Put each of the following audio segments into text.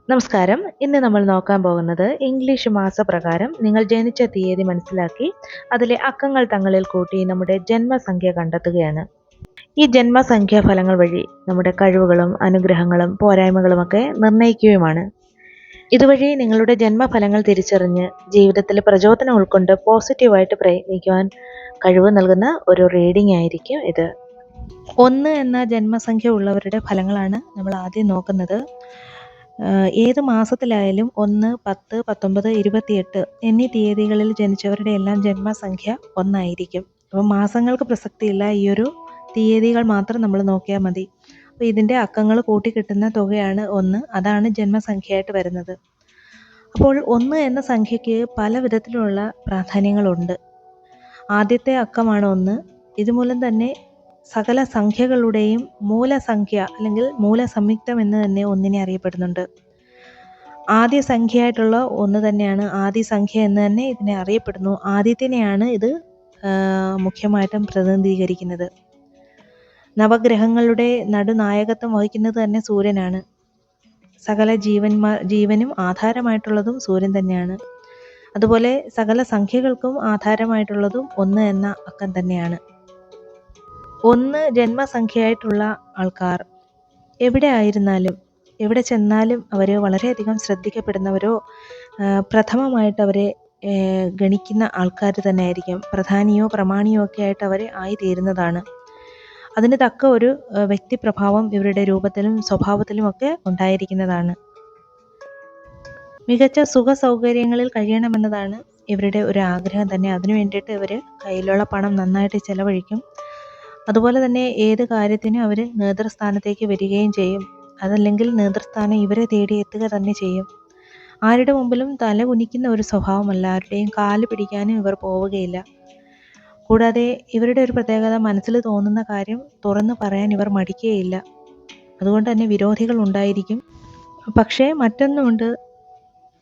നമസ്കാരം. ഇന്ന് നമ്മൾ നോക്കാൻ പോകുന്നത് ഇംഗ്ലീഷ് മാസപ്രകാരം നിങ്ങൾ ജനിച്ച തീയതി മനസ്സിലാക്കി അതിലെ അക്കങ്ങൾ തങ്ങളിൽ കൂട്ടി നമ്മുടെ ജന്മസംഖ്യ കണ്ടെത്തുകയാണ്. ഈ ജന്മസംഖ്യാ ഫലങ്ങൾ വഴി നമ്മുടെ കഴിവുകളും അനുഗ്രഹങ്ങളും പോരായ്മകളുമൊക്കെ നിർണ്ണയിക്കുകയുമാണ്. ഇതുവഴി നിങ്ങളുടെ ജന്മഫലങ്ങൾ തിരിച്ചറിഞ്ഞ് ജീവിതത്തിൽ പ്രചോദനം ഉൾക്കൊണ്ട് പോസിറ്റീവായിട്ട് പ്രയത്നിക്കുവാൻ കഴിവ് നൽകുന്ന ഒരു റീഡിംഗ് ആയിരിക്കും ഇത്. 1 എന്ന ജന്മസംഖ്യ ഉള്ളവരുടെ ഫലങ്ങളാണ് നമ്മൾ ആദ്യം നോക്കുന്നത്. ഏത് മാസത്തിലായാലും 1, 10, 19, 28 എന്നീ തീയതികളിൽ ജനിച്ചവരുടെ എല്ലാം ജന്മസംഖ്യ 1 ആയിരിക്കും. അപ്പോൾ മാസങ്ങൾക്ക് പ്രസക്തിയില്ല, ഈ ഒരു തീയതികൾ മാത്രം നമ്മൾ നോക്കിയാൽ മതി. അപ്പോൾ ഇതിൻ്റെ അക്കങ്ങൾ കൂട്ടിക്കിട്ടുന്ന തുകയാണ് 1, അതാണ് ജന്മസംഖ്യയായിട്ട് വരുന്നത്. അപ്പോൾ 1 എന്ന സംഖ്യയ്ക്ക് പല വിധത്തിലുള്ള പ്രാധാന്യങ്ങളുണ്ട്. ആദ്യത്തെ അക്കമാണ് 1. ഇതുമൂലം തന്നെ സകല സംഖ്യകളുടെയും മൂലസംഖ്യ അല്ലെങ്കിൽ മൂലസംയുക്തം എന്ന് തന്നെ ഒന്നിനെ അറിയപ്പെടുന്നുണ്ട്. ആദ്യ സംഖ്യയായിട്ടുള്ള 1 തന്നെയാണ് ആദ്യ സംഖ്യ എന്ന് തന്നെ ഇതിനെ അറിയപ്പെടുന്നു. ആദ്യത്തിനെയാണ് ഇത് മുഖ്യമായിട്ടും പ്രതിനിധീകരിക്കുന്നത്. നവഗ്രഹങ്ങളുടെ നടുനായകത്വം വഹിക്കുന്നത് തന്നെ സൂര്യനാണ്. സകല ജീവനും ആധാരമായിട്ടുള്ളതും സൂര്യൻ തന്നെയാണ്. അതുപോലെ സകല സംഖ്യകൾക്കും ആധാരമായിട്ടുള്ളതും 1 എന്ന അക്കം തന്നെയാണ്. 1 ജന്മസംഖ്യയായിട്ടുള്ള ആൾക്കാർ എവിടെ ആയിരുന്നാലും എവിടെ ചെന്നാലും അവർ വളരെയധികം ശ്രദ്ധിക്കപ്പെടുന്നവരോ പ്രഥമമായിട്ട് അവരെ ഗണിക്കുന്ന ആൾക്കാർ തന്നെ ആയിരിക്കും. പ്രധാനിയോ പ്രമാണിയോ ഒക്കെ ആയിട്ട് അവർ ആയിത്തീരുന്നതാണ്. അതിന് തക്ക ഒരു വ്യക്തിപ്രഭാവം ഇവരുടെ രൂപത്തിലും സ്വഭാവത്തിലും ഒക്കെ ഉണ്ടായിരിക്കുന്നതാണ്. മികച്ച സുഖ സൗകര്യങ്ങളിൽ കഴിയണമെന്നതാണ് ഇവരുടെ ഒരു ആഗ്രഹം തന്നെ. അതിനു വേണ്ടിയിട്ട് ഇവർ കയ്യിലുള്ള പണം നന്നായിട്ട് ചെലവഴിക്കും. അതുപോലെ തന്നെ ഏത് കാര്യത്തിനും അവർ നേതൃസ്ഥാനത്തേക്ക് വരികയും ചെയ്യും. അതല്ലെങ്കിൽ നേതൃസ്ഥാനം ഇവരെ തേടി എത്തുക തന്നെ ചെയ്യും. ആരുടെ മുമ്പിലും തല കുനിക്കുന്ന ഒരു സ്വഭാവമല്ല, ആരുടെയും കാല് പിടിക്കാനും ഇവർ പോവുകയില്ല. കൂടാതെ ഇവരുടെ ഒരു പ്രത്യേകത, മനസ്സിൽ തോന്നുന്ന കാര്യം തുറന്നു പറയാൻ ഇവർ മടിക്കുകയില്ല. അതുകൊണ്ട് തന്നെ വിരോധികൾ ഉണ്ടായിരിക്കും. പക്ഷേ മറ്റൊന്നുമുണ്ട്,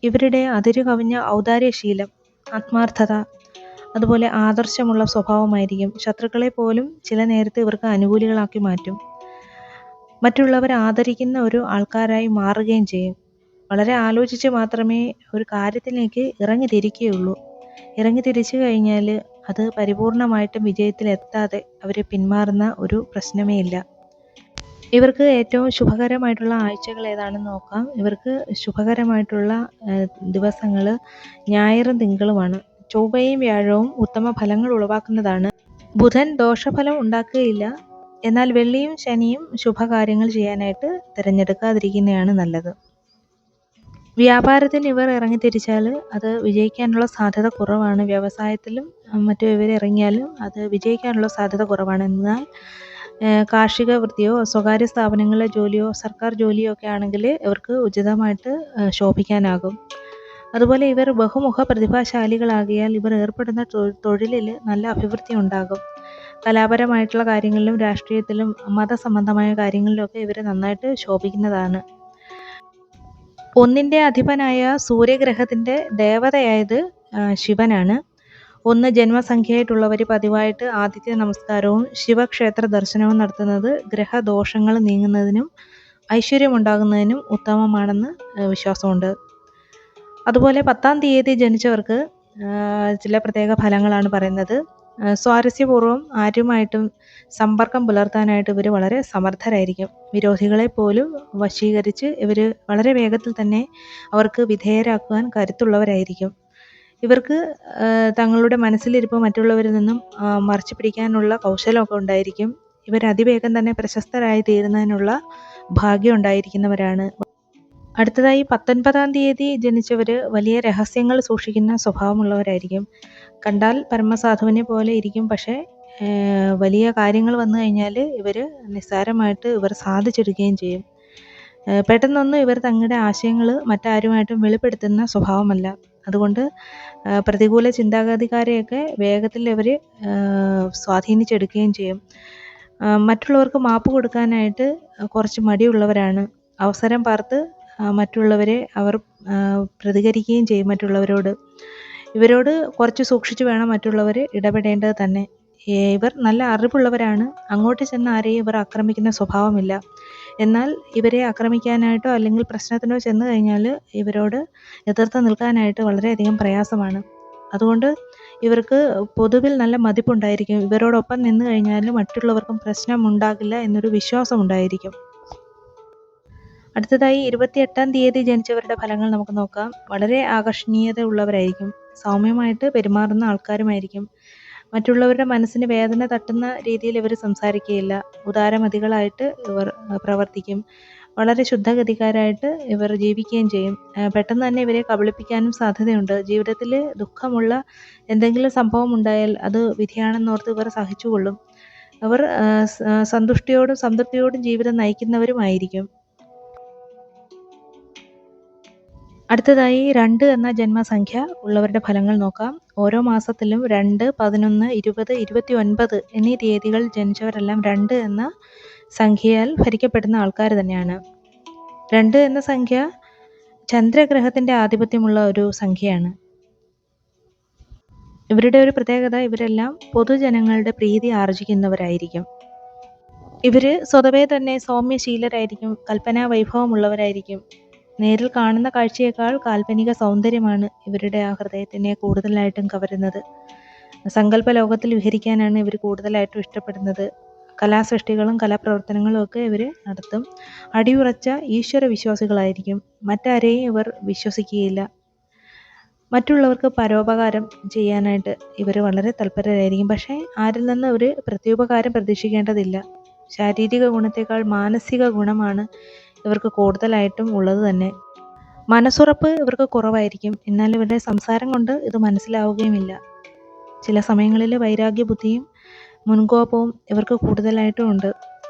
ഇവരുടെ അതിരു കവിഞ്ഞ ഔദാര്യശീലം, ആത്മാർത്ഥത, അതുപോലെ ആദർശമുള്ള സ്വഭാവമായിരിക്കും. ശത്രുക്കളെ പോലും ചില നേരത്ത് ഇവർക്ക് അനുകൂലികളാക്കി മാറ്റും. മറ്റുള്ളവർ ആദരിക്കുന്ന ഒരു ആൾക്കാരായി മാറുകയും ചെയ്യും. വളരെ ആലോചിച്ച് മാത്രമേ ഒരു കാര്യത്തിലേക്ക് ഇറങ്ങി തിരിക്കുകയുള്ളൂ. ഇറങ്ങി തിരിച്ചു കഴിഞ്ഞാൽ അത് പരിപൂർണമായിട്ടും വിജയത്തിലെത്താതെ അവർ പിന്മാറുന്ന ഒരു പ്രശ്നമേ ഇല്ല. ഇവർക്ക് ഏറ്റവും ശുഭകരമായിട്ടുള്ള ആഴ്ചകൾ ഏതാണെന്ന് നോക്കാം. ഇവർക്ക് ശുഭകരമായിട്ടുള്ള ദിവസങ്ങൾ ഞായറും തിങ്കളുമാണ്. ചൊവ്വയും വ്യാഴവും ഉത്തമ ഫലങ്ങൾ ഉളവാക്കുന്നതാണ്. ബുധൻ ദോഷഫലം ഉണ്ടാക്കുകയില്ല. എന്നാൽ വെള്ളിയും ശനിയും ശുഭകാര്യങ്ങൾ ചെയ്യാനായിട്ട് തിരഞ്ഞെടുക്കാതിരിക്കുന്നതാണ് നല്ലത്. വ്യാപാരത്തിന് ഇവർ ഇറങ്ങിത്തിരിച്ചാൽ അത് വിജയിക്കാനുള്ള സാധ്യത കുറവാണ്. വ്യവസായത്തിലും മറ്റും ഇവർ ഇറങ്ങിയാലും അത് വിജയിക്കാനുള്ള സാധ്യത കുറവാണ്. എന്നാൽ കാർഷിക വൃത്തിയോ സ്വകാര്യ സ്ഥാപനങ്ങളിലെ ജോലിയോ സർക്കാർ ജോലിയോ ഒക്കെ ആണെങ്കിൽ ഇവർക്ക് ഉചിതമായിട്ട് ശോഭിക്കാനാകും. അതുപോലെ ഇവർ ബഹുമുഖ പ്രതിഭാശാലികളാകിയാൽ ഇവർ ഏർപ്പെടുന്ന തൊഴിലിൽ നല്ല അഭിവൃദ്ധി ഉണ്ടാകും. കലാപരമായിട്ടുള്ള കാര്യങ്ങളിലും രാഷ്ട്രീയത്തിലും മതസംബന്ധമായ കാര്യങ്ങളിലൊക്കെ ഇവർ നന്നായിട്ട് ശോഭിക്കുന്നതാണ്. 1ന്റെ അധിപനായ സൂര്യഗ്രഹത്തിൻ്റെ ദേവതയായത് ശിവനാണ്. 1 ജന്മസംഖ്യയായിട്ടുള്ളവർ പതിവായിട്ട് ആദിത്യ നമസ്കാരവും ശിവക്ഷേത്ര ദർശനവും നടത്തുന്നത് ഗ്രഹദോഷങ്ങൾ നീങ്ങുന്നതിനും ഐശ്വര്യമുണ്ടാകുന്നതിനും ഉത്തമമാണെന്ന് വിശ്വാസമുണ്ട്. അതുപോലെ 10-ാം തീയതി ജനിച്ചവർക്ക് ചില പ്രത്യേക ഫലങ്ങളാണ് പറയുന്നത്. സ്വാരസ്യപൂർവ്വം ആരുമായിട്ടും സമ്പർക്കം പുലർത്താനായിട്ട് ഇവർ വളരെ സമർത്ഥരായിരിക്കും. വിരോധികളെ പോലും വശീകരിച്ച് ഇവർ വളരെ വേഗത്തിൽ തന്നെ അവർക്ക് വിധേയരാക്കുവാൻ കരുത്തുള്ളവരായിരിക്കും. ഇവർക്ക് തങ്ങളുടെ മനസ്സിലിരിപ്പ് മറ്റുള്ളവരിൽ നിന്നും മറച്ചു പിടിക്കാനുള്ള കൗശലമൊക്കെ ഉണ്ടായിരിക്കും. ഇവർ അതിവേഗം തന്നെ പ്രശസ്തരായി തീരുന്നതിനുള്ള ഭാഗ്യം ഉണ്ടായിരിക്കുന്നവരാണ്. അടുത്തതായി 19-ാം തീയതി ജനിച്ചവർ വലിയ രഹസ്യങ്ങൾ സൂക്ഷിക്കുന്ന സ്വഭാവമുള്ളവരായിരിക്കും. കണ്ടാൽ പരമസാധുവിനെ പോലെ ഇരിക്കും, പക്ഷേ വലിയ കാര്യങ്ങൾ വന്നു കഴിഞ്ഞാൽ ഇവർ നിസ്സാരമായിട്ട് ഇവർ സാധിച്ചെടുക്കുകയും ചെയ്യും. പെട്ടെന്നൊന്നും ഇവർ തങ്ങളുടെ ആശയങ്ങൾ മറ്റാരുമായിട്ടും വെളിപ്പെടുത്തുന്ന സ്വഭാവമല്ല. അതുകൊണ്ട് പ്രതികൂല ചിന്താഗതിക്കാരെയൊക്കെ വേഗത്തിൽ ഇവർ സ്വാധീനിച്ചെടുക്കുകയും ചെയ്യും. മറ്റുള്ളവർക്ക് മാപ്പ് കൊടുക്കാനായിട്ട് കുറച്ച് മടിയുള്ളവരാണ്. അവസരം പാർത്ത് മറ്റുള്ളവരെ അവർ പ്രതികരിക്കുകയും ചെയ്യും മറ്റുള്ളവരോട്. ഇവരോട് കുറച്ച് സൂക്ഷിച്ചു വേണം മറ്റുള്ളവർ ഇടപെടേണ്ടത് തന്നെ. ഇവർ നല്ല അറിവുള്ളവരാണ്. അങ്ങോട്ട് ചെന്ന് ആരെയും ഇവർ ആക്രമിക്കുന്ന സ്വഭാവമില്ല. എന്നാൽ ഇവരെ ആക്രമിക്കാനായിട്ടോ അല്ലെങ്കിൽ പ്രശ്നത്തിനോ ചെന്ന് കഴിഞ്ഞാൽ ഇവരോട് എതിർത്ത് നിൽക്കാനായിട്ട് വളരെയധികം പ്രയാസമാണ്. അതുകൊണ്ട് ഇവർക്ക് പൊതുവിൽ നല്ല മതിപ്പുണ്ടായിരിക്കും. ഇവരോടൊപ്പം നിന്ന് കഴിഞ്ഞാൽ മറ്റുള്ളവർക്കും പ്രശ്നമുണ്ടാകില്ല എന്നൊരു വിശ്വാസം ഉണ്ടായിരിക്കും. അടുത്തതായി 28-ാം തീയതി ജനിച്ചവരുടെ ഫലങ്ങൾ നമുക്ക് നോക്കാം. വളരെ ആകർഷണീയത ഉള്ളവരായിരിക്കും. സൗമ്യമായിട്ട് പെരുമാറുന്ന ആൾക്കാരുമായിരിക്കും. മറ്റുള്ളവരുടെ മനസ്സിന് വേദന തട്ടുന്ന രീതിയിൽ ഇവർ സംസാരിക്കുകയില്ല. ഉദാരമതികളായിട്ട് ഇവർ പ്രവർത്തിക്കും. വളരെ ശുദ്ധഗതിക്കാരായിട്ട് ഇവർ ജീവിക്കുകയും ചെയ്യും. പെട്ടെന്ന് തന്നെ ഇവരെ കബളിപ്പിക്കാനും സാധ്യതയുണ്ട്. ജീവിതത്തിൽ ദുഃഖമുള്ള എന്തെങ്കിലും സംഭവം ഉണ്ടായാൽ അത് വിധിയാണെന്നോർത്ത് ഇവർ സഹിച്ചുകൊള്ളും. അവർ സന്തുഷ്ടിയോടും സംതൃപ്തിയോടും ജീവിതം നയിക്കുന്നവരുമായിരിക്കും. അടുത്തതായി 2 എന്ന ജന്മസംഖ്യ ഉള്ളവരുടെ ഫലങ്ങൾ നോക്കാം. ഓരോ മാസത്തിലും 2, 11, 20, 29 എന്നീ തീയതികൾ ജനിച്ചവരെല്ലാം 2 എന്ന സംഖ്യയാൽ ഭരിക്കപ്പെടുന്ന ആൾക്കാർ തന്നെയാണ്. 2 എന്ന സംഖ്യ ചന്ദ്രഗ്രഹത്തിൻ്റെ ആധിപത്യമുള്ള ഒരു സംഖ്യയാണ്. ഇവരുടെ ഒരു പ്രത്യേകത, ഇവരെല്ലാം പൊതുജനങ്ങളുടെ പ്രീതി ആർജിക്കുന്നവരായിരിക്കും. ഇവർ സ്വതവേ തന്നെ സൗമ്യശീലരായിരിക്കും. കൽപ്പനാ വൈഭവമുള്ളവരായിരിക്കും. നേരിൽ കാണുന്ന കാഴ്ചയേക്കാൾ കാൽപ്പനിക സൗന്ദര്യമാണ് ഇവരുടെ ആ ഹൃദയത്തിനെ കൂടുതലായിട്ടും കവരുന്നത്. സങ്കല്പ ലോകത്തിൽ വിഹരിക്കാനാണ് ഇവർ കൂടുതലായിട്ടും ഇഷ്ടപ്പെടുന്നത്. കലാസൃഷ്ടികളും കലാപ്രവർത്തനങ്ങളും ഒക്കെ ഇവർ നടത്തും. അടിയുറച്ച ഈശ്വര വിശ്വാസികളായിരിക്കും. മറ്റാരെയും ഇവർ വിശ്വസിക്കുകയില്ല. മറ്റുള്ളവർക്ക് പരോപകാരം ചെയ്യാനായിട്ട് ഇവർ വളരെ തൽപരരായിരിക്കും. പക്ഷേ ആരിൽ നിന്ന് ഒരു പ്രത്യുപകാരം പ്രതീക്ഷിക്കേണ്ടതില്ല. ശാരീരിക ഗുണത്തേക്കാൾ മാനസിക ഗുണമാണ് ഇവർക്ക് കൂടുതലായിട്ടും ഉള്ളത് തന്നെ. മനസ്സുറപ്പ് ഇവർക്ക് കുറവായിരിക്കും. എന്നാൽ ഇവരുടെ സംസാരം കൊണ്ട് ഇത് മനസ്സിലാവുകയുമില്ല. ചില സമയങ്ങളിൽ വൈരാഗ്യ ബുദ്ധിയും മുൻകോപവും ഇവർക്ക് കൂടുതലായിട്ടും ഉണ്ട്.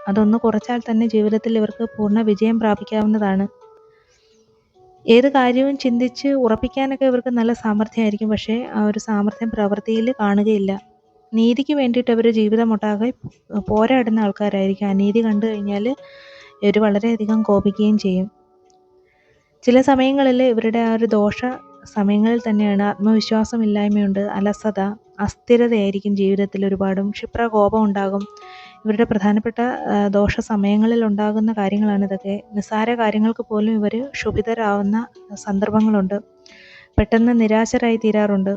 അതൊന്ന് കുറച്ചാൽ തന്നെ ജീവിതത്തിൽ ഇവർക്ക് പൂർണ്ണ വിജയം പ്രാപിക്കാവുന്നതാണ്. ഏത് കാര്യവും ചിന്തിച്ച് ഉറപ്പിക്കാനൊക്കെ ഇവർക്ക് നല്ല സാമർഥ്യമായിരിക്കും. പക്ഷേ ആ ഒരു സാമർഥ്യം പ്രവൃത്തിയിൽ കാണുകയില്ല. നീതിക്ക് വേണ്ടിയിട്ട് അവർ ജീവിതമൊട്ടാകെ പോരാടുന്ന ആൾക്കാരായിരിക്കും. അനീതി കണ്ടു കഴിഞ്ഞാൽ ഇവർ വളരെയധികം കോപിക്കുകയും ചെയ്യും. ചില സമയങ്ങളിൽ ഇവരുടെ ആ ഒരു ദോഷ സമയങ്ങളിൽ തന്നെയാണ് ആത്മവിശ്വാസമില്ലായ്മയുണ്ട്, അലസത, അസ്ഥിരതയായിരിക്കും ജീവിതത്തിൽ ഒരുപാടും. ക്ഷിപ്രകോപം ഉണ്ടാകും. ഇവരുടെ പ്രധാനപ്പെട്ട ദോഷ സമയങ്ങളിൽ ഉണ്ടാകുന്ന കാര്യങ്ങളാണ് ഇതൊക്കെ. നിസ്സാര കാര്യങ്ങൾക്ക് പോലും ഇവർ ക്ഷുഭിതരാവുന്ന സന്ദർഭങ്ങളുണ്ട്. പെട്ടെന്ന് നിരാശരായി തീരാറുണ്ട്.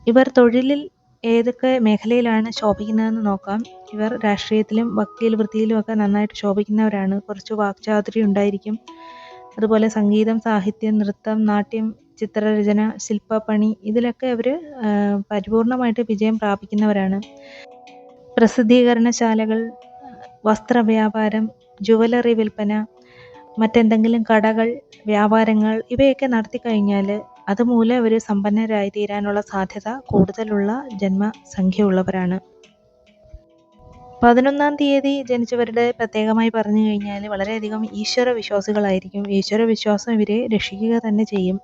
ഇവർ തൊഴിലിൽ ഏതൊക്കെ മേഖലയിലാണ് ശോഭിക്കുന്നതെന്ന് നോക്കാം. ഇവർ രാഷ്ട്രീയത്തിലും വക്കീൽ വൃത്തിയിലും ഒക്കെ നന്നായിട്ട് ശോഭിക്കുന്നവരാണ്. കുറച്ച് വാക്ചാതുര്യം ഉണ്ടായിരിക്കും. അതുപോലെ സംഗീതം, സാഹിത്യം, നൃത്തം, നാട്യം, ചിത്രരചന, ശില്പപ്പണി ഇതിലൊക്കെ അവർ പരിപൂർണമായിട്ട് വിജയം പ്രാപിക്കുന്നവരാണ്. പ്രസിദ്ധീകരണശാലകൾ, വസ്ത്രവ്യാപാരം, ജുവലറി വിൽപ്പന, മറ്റെന്തെങ്കിലും കടകൾ, വ്യാപാരങ്ങൾ ഇവയൊക്കെ നടത്തിക്കഴിഞ്ഞാൽ അതുമൂലം അവർ സമ്പന്നരായി തീരാനുള്ള സാധ്യത കൂടുതലുള്ള ജന്മസംഖ്യയുള്ളവരാണ്. 11-ാം തീയതി ജനിച്ചവരുടെ പ്രത്യേകമായി പറഞ്ഞു കഴിഞ്ഞാൽ വളരെയധികം ഈശ്വര വിശ്വാസികളായിരിക്കും. ഈശ്വര വിശ്വാസം ഇവരെ രക്ഷിക്കുക തന്നെ ചെയ്യും.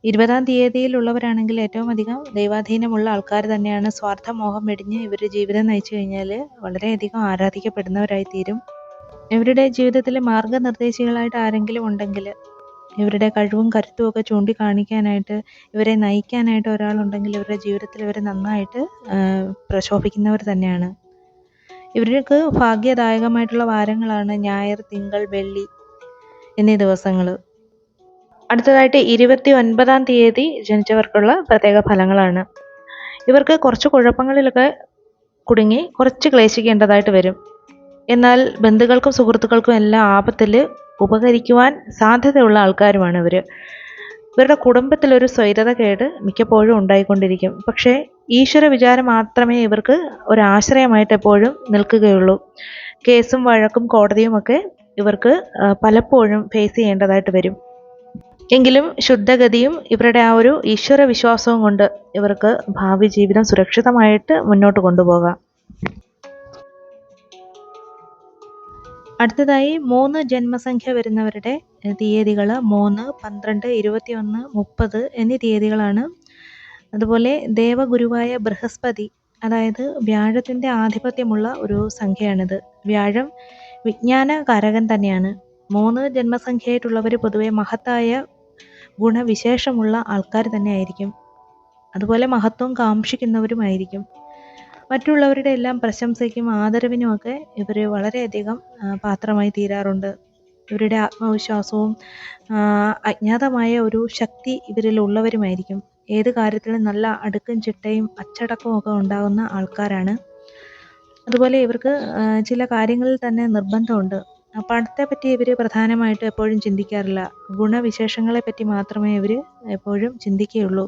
20-ാം തീയതിയിലുള്ളവരാണെങ്കിൽ ഏറ്റവും അധികം ദൈവാധീനമുള്ള ആൾക്കാർ തന്നെയാണ്. സ്വാർത്ഥമോഹം വെടിഞ്ഞ് ഇവരുടെ ജീവിതം നയിച്ചു കഴിഞ്ഞാൽ വളരെയധികം ആരാധിക്കപ്പെടുന്നവരായി തീരും. ഇവരുടെ ജീവിതത്തിൽ മാർഗനിർദ്ദേശികളായിട്ട് ആരെങ്കിലും ഉണ്ടെങ്കിൽ, ഇവരുടെ കഴിവും കരുത്തും ഒക്കെ ചൂണ്ടിക്കാണിക്കാനായിട്ട്, ഇവരെ നയിക്കാനായിട്ട് ഒരാളുണ്ടെങ്കിൽ ഇവരുടെ ജീവിതത്തിൽ ഇവർ നന്നായിട്ട് പ്രശോഭിക്കുന്നവർ തന്നെയാണ്. ഇവർക്ക് ഭാഗ്യദായകമായിട്ടുള്ള വാരങ്ങളാണ് ഞായർ, തിങ്കൾ, വെള്ളി എന്നീ ദിവസങ്ങൾ. അടുത്തതായിട്ട് 29-ാം തീയതി ജനിച്ചവർക്കുള്ള പ്രത്യേക ഫലങ്ങളാണ്. ഇവർക്ക് കുറച്ച് കുഴപ്പങ്ങളിലൊക്കെ കുടുങ്ങി കുറച്ച് ക്ലേശിക്കേണ്ടതായിട്ട് വരും. എന്നാൽ ബന്ധുക്കൾക്കും സുഹൃത്തുക്കൾക്കും എല്ലാം ആപത്തിൽ ഉപകരിക്കുവാൻ സാധ്യതയുള്ള ആൾക്കാരുമാണ് ഇവർ. ഇവരുടെ കുടുംബത്തിലൊരു സ്വൈരതകേട് മിക്കപ്പോഴും ഉണ്ടായിക്കൊണ്ടിരിക്കും. പക്ഷേ ഈശ്വര വിചാരം മാത്രമേ ഇവർക്ക് ഒരാശ്രയമായിട്ട് എപ്പോഴും നിൽക്കുകയുള്ളൂ. കേസും വഴക്കും കോടതിയും ഒക്കെ ഇവർക്ക് പലപ്പോഴും ഫേസ് ചെയ്യേണ്ടതായിട്ട് വരും. എങ്കിലും ശുദ്ധഗതിയും ഇവരുടെ ആ ഒരു ഈശ്വര വിശ്വാസവും കൊണ്ട് ഇവർക്ക് ഭാവി ജീവിതം സുരക്ഷിതമായിട്ട് മുന്നോട്ട് കൊണ്ടുപോകാം. അടുത്തതായി 3 ജന്മസംഖ്യ വരുന്നവരുടെ തീയതികൾ 3, 12, 21, 30 എന്നീ തീയതികളാണ്. അതുപോലെ ദേവഗുരുവായ ബൃഹസ്പതി, അതായത് വ്യാഴത്തിൻ്റെ ആധിപത്യമുള്ള ഒരു സംഖ്യയാണിത്. വ്യാഴം വിജ്ഞാനകാരകൻ തന്നെയാണ്. 3 ജന്മസംഖ്യയായിട്ടുള്ളവർ പൊതുവെ മഹത്തായ ഗുണവിശേഷമുള്ള ആൾക്കാർ തന്നെയായിരിക്കും. അതുപോലെ മഹത്വം കാക്ഷിക്കുന്നവരുമായിരിക്കും. മറ്റുള്ളവരുടെ എല്ലാം പ്രശംസയ്ക്കും ആദരവിനുമൊക്കെ ഇവർ വളരെയധികം പാത്രമായി തീരാറുണ്ട്. ഇവരുടെ ആത്മവിശ്വാസവും അജ്ഞാതമായ ഒരു ശക്തി ഇവരിൽ ഉള്ളവരുമായിരിക്കും. ഏത് കാര്യത്തിലും നല്ല അടുക്കും ചിട്ടയും അച്ചടക്കവും ഒക്കെ ഉണ്ടാകുന്ന ആൾക്കാരാണ്. അതുപോലെ ഇവർക്ക് ചില കാര്യങ്ങളിൽ തന്നെ നിർബന്ധമുണ്ട്. പണത്തെപ്പറ്റി ഇവർ പ്രധാനമായിട്ടും എപ്പോഴും ചിന്തിക്കാറില്ല. ഗുണവിശേഷങ്ങളെപ്പറ്റി മാത്രമേ ഇവർ എപ്പോഴും ചിന്തിക്കുകയുള്ളൂ.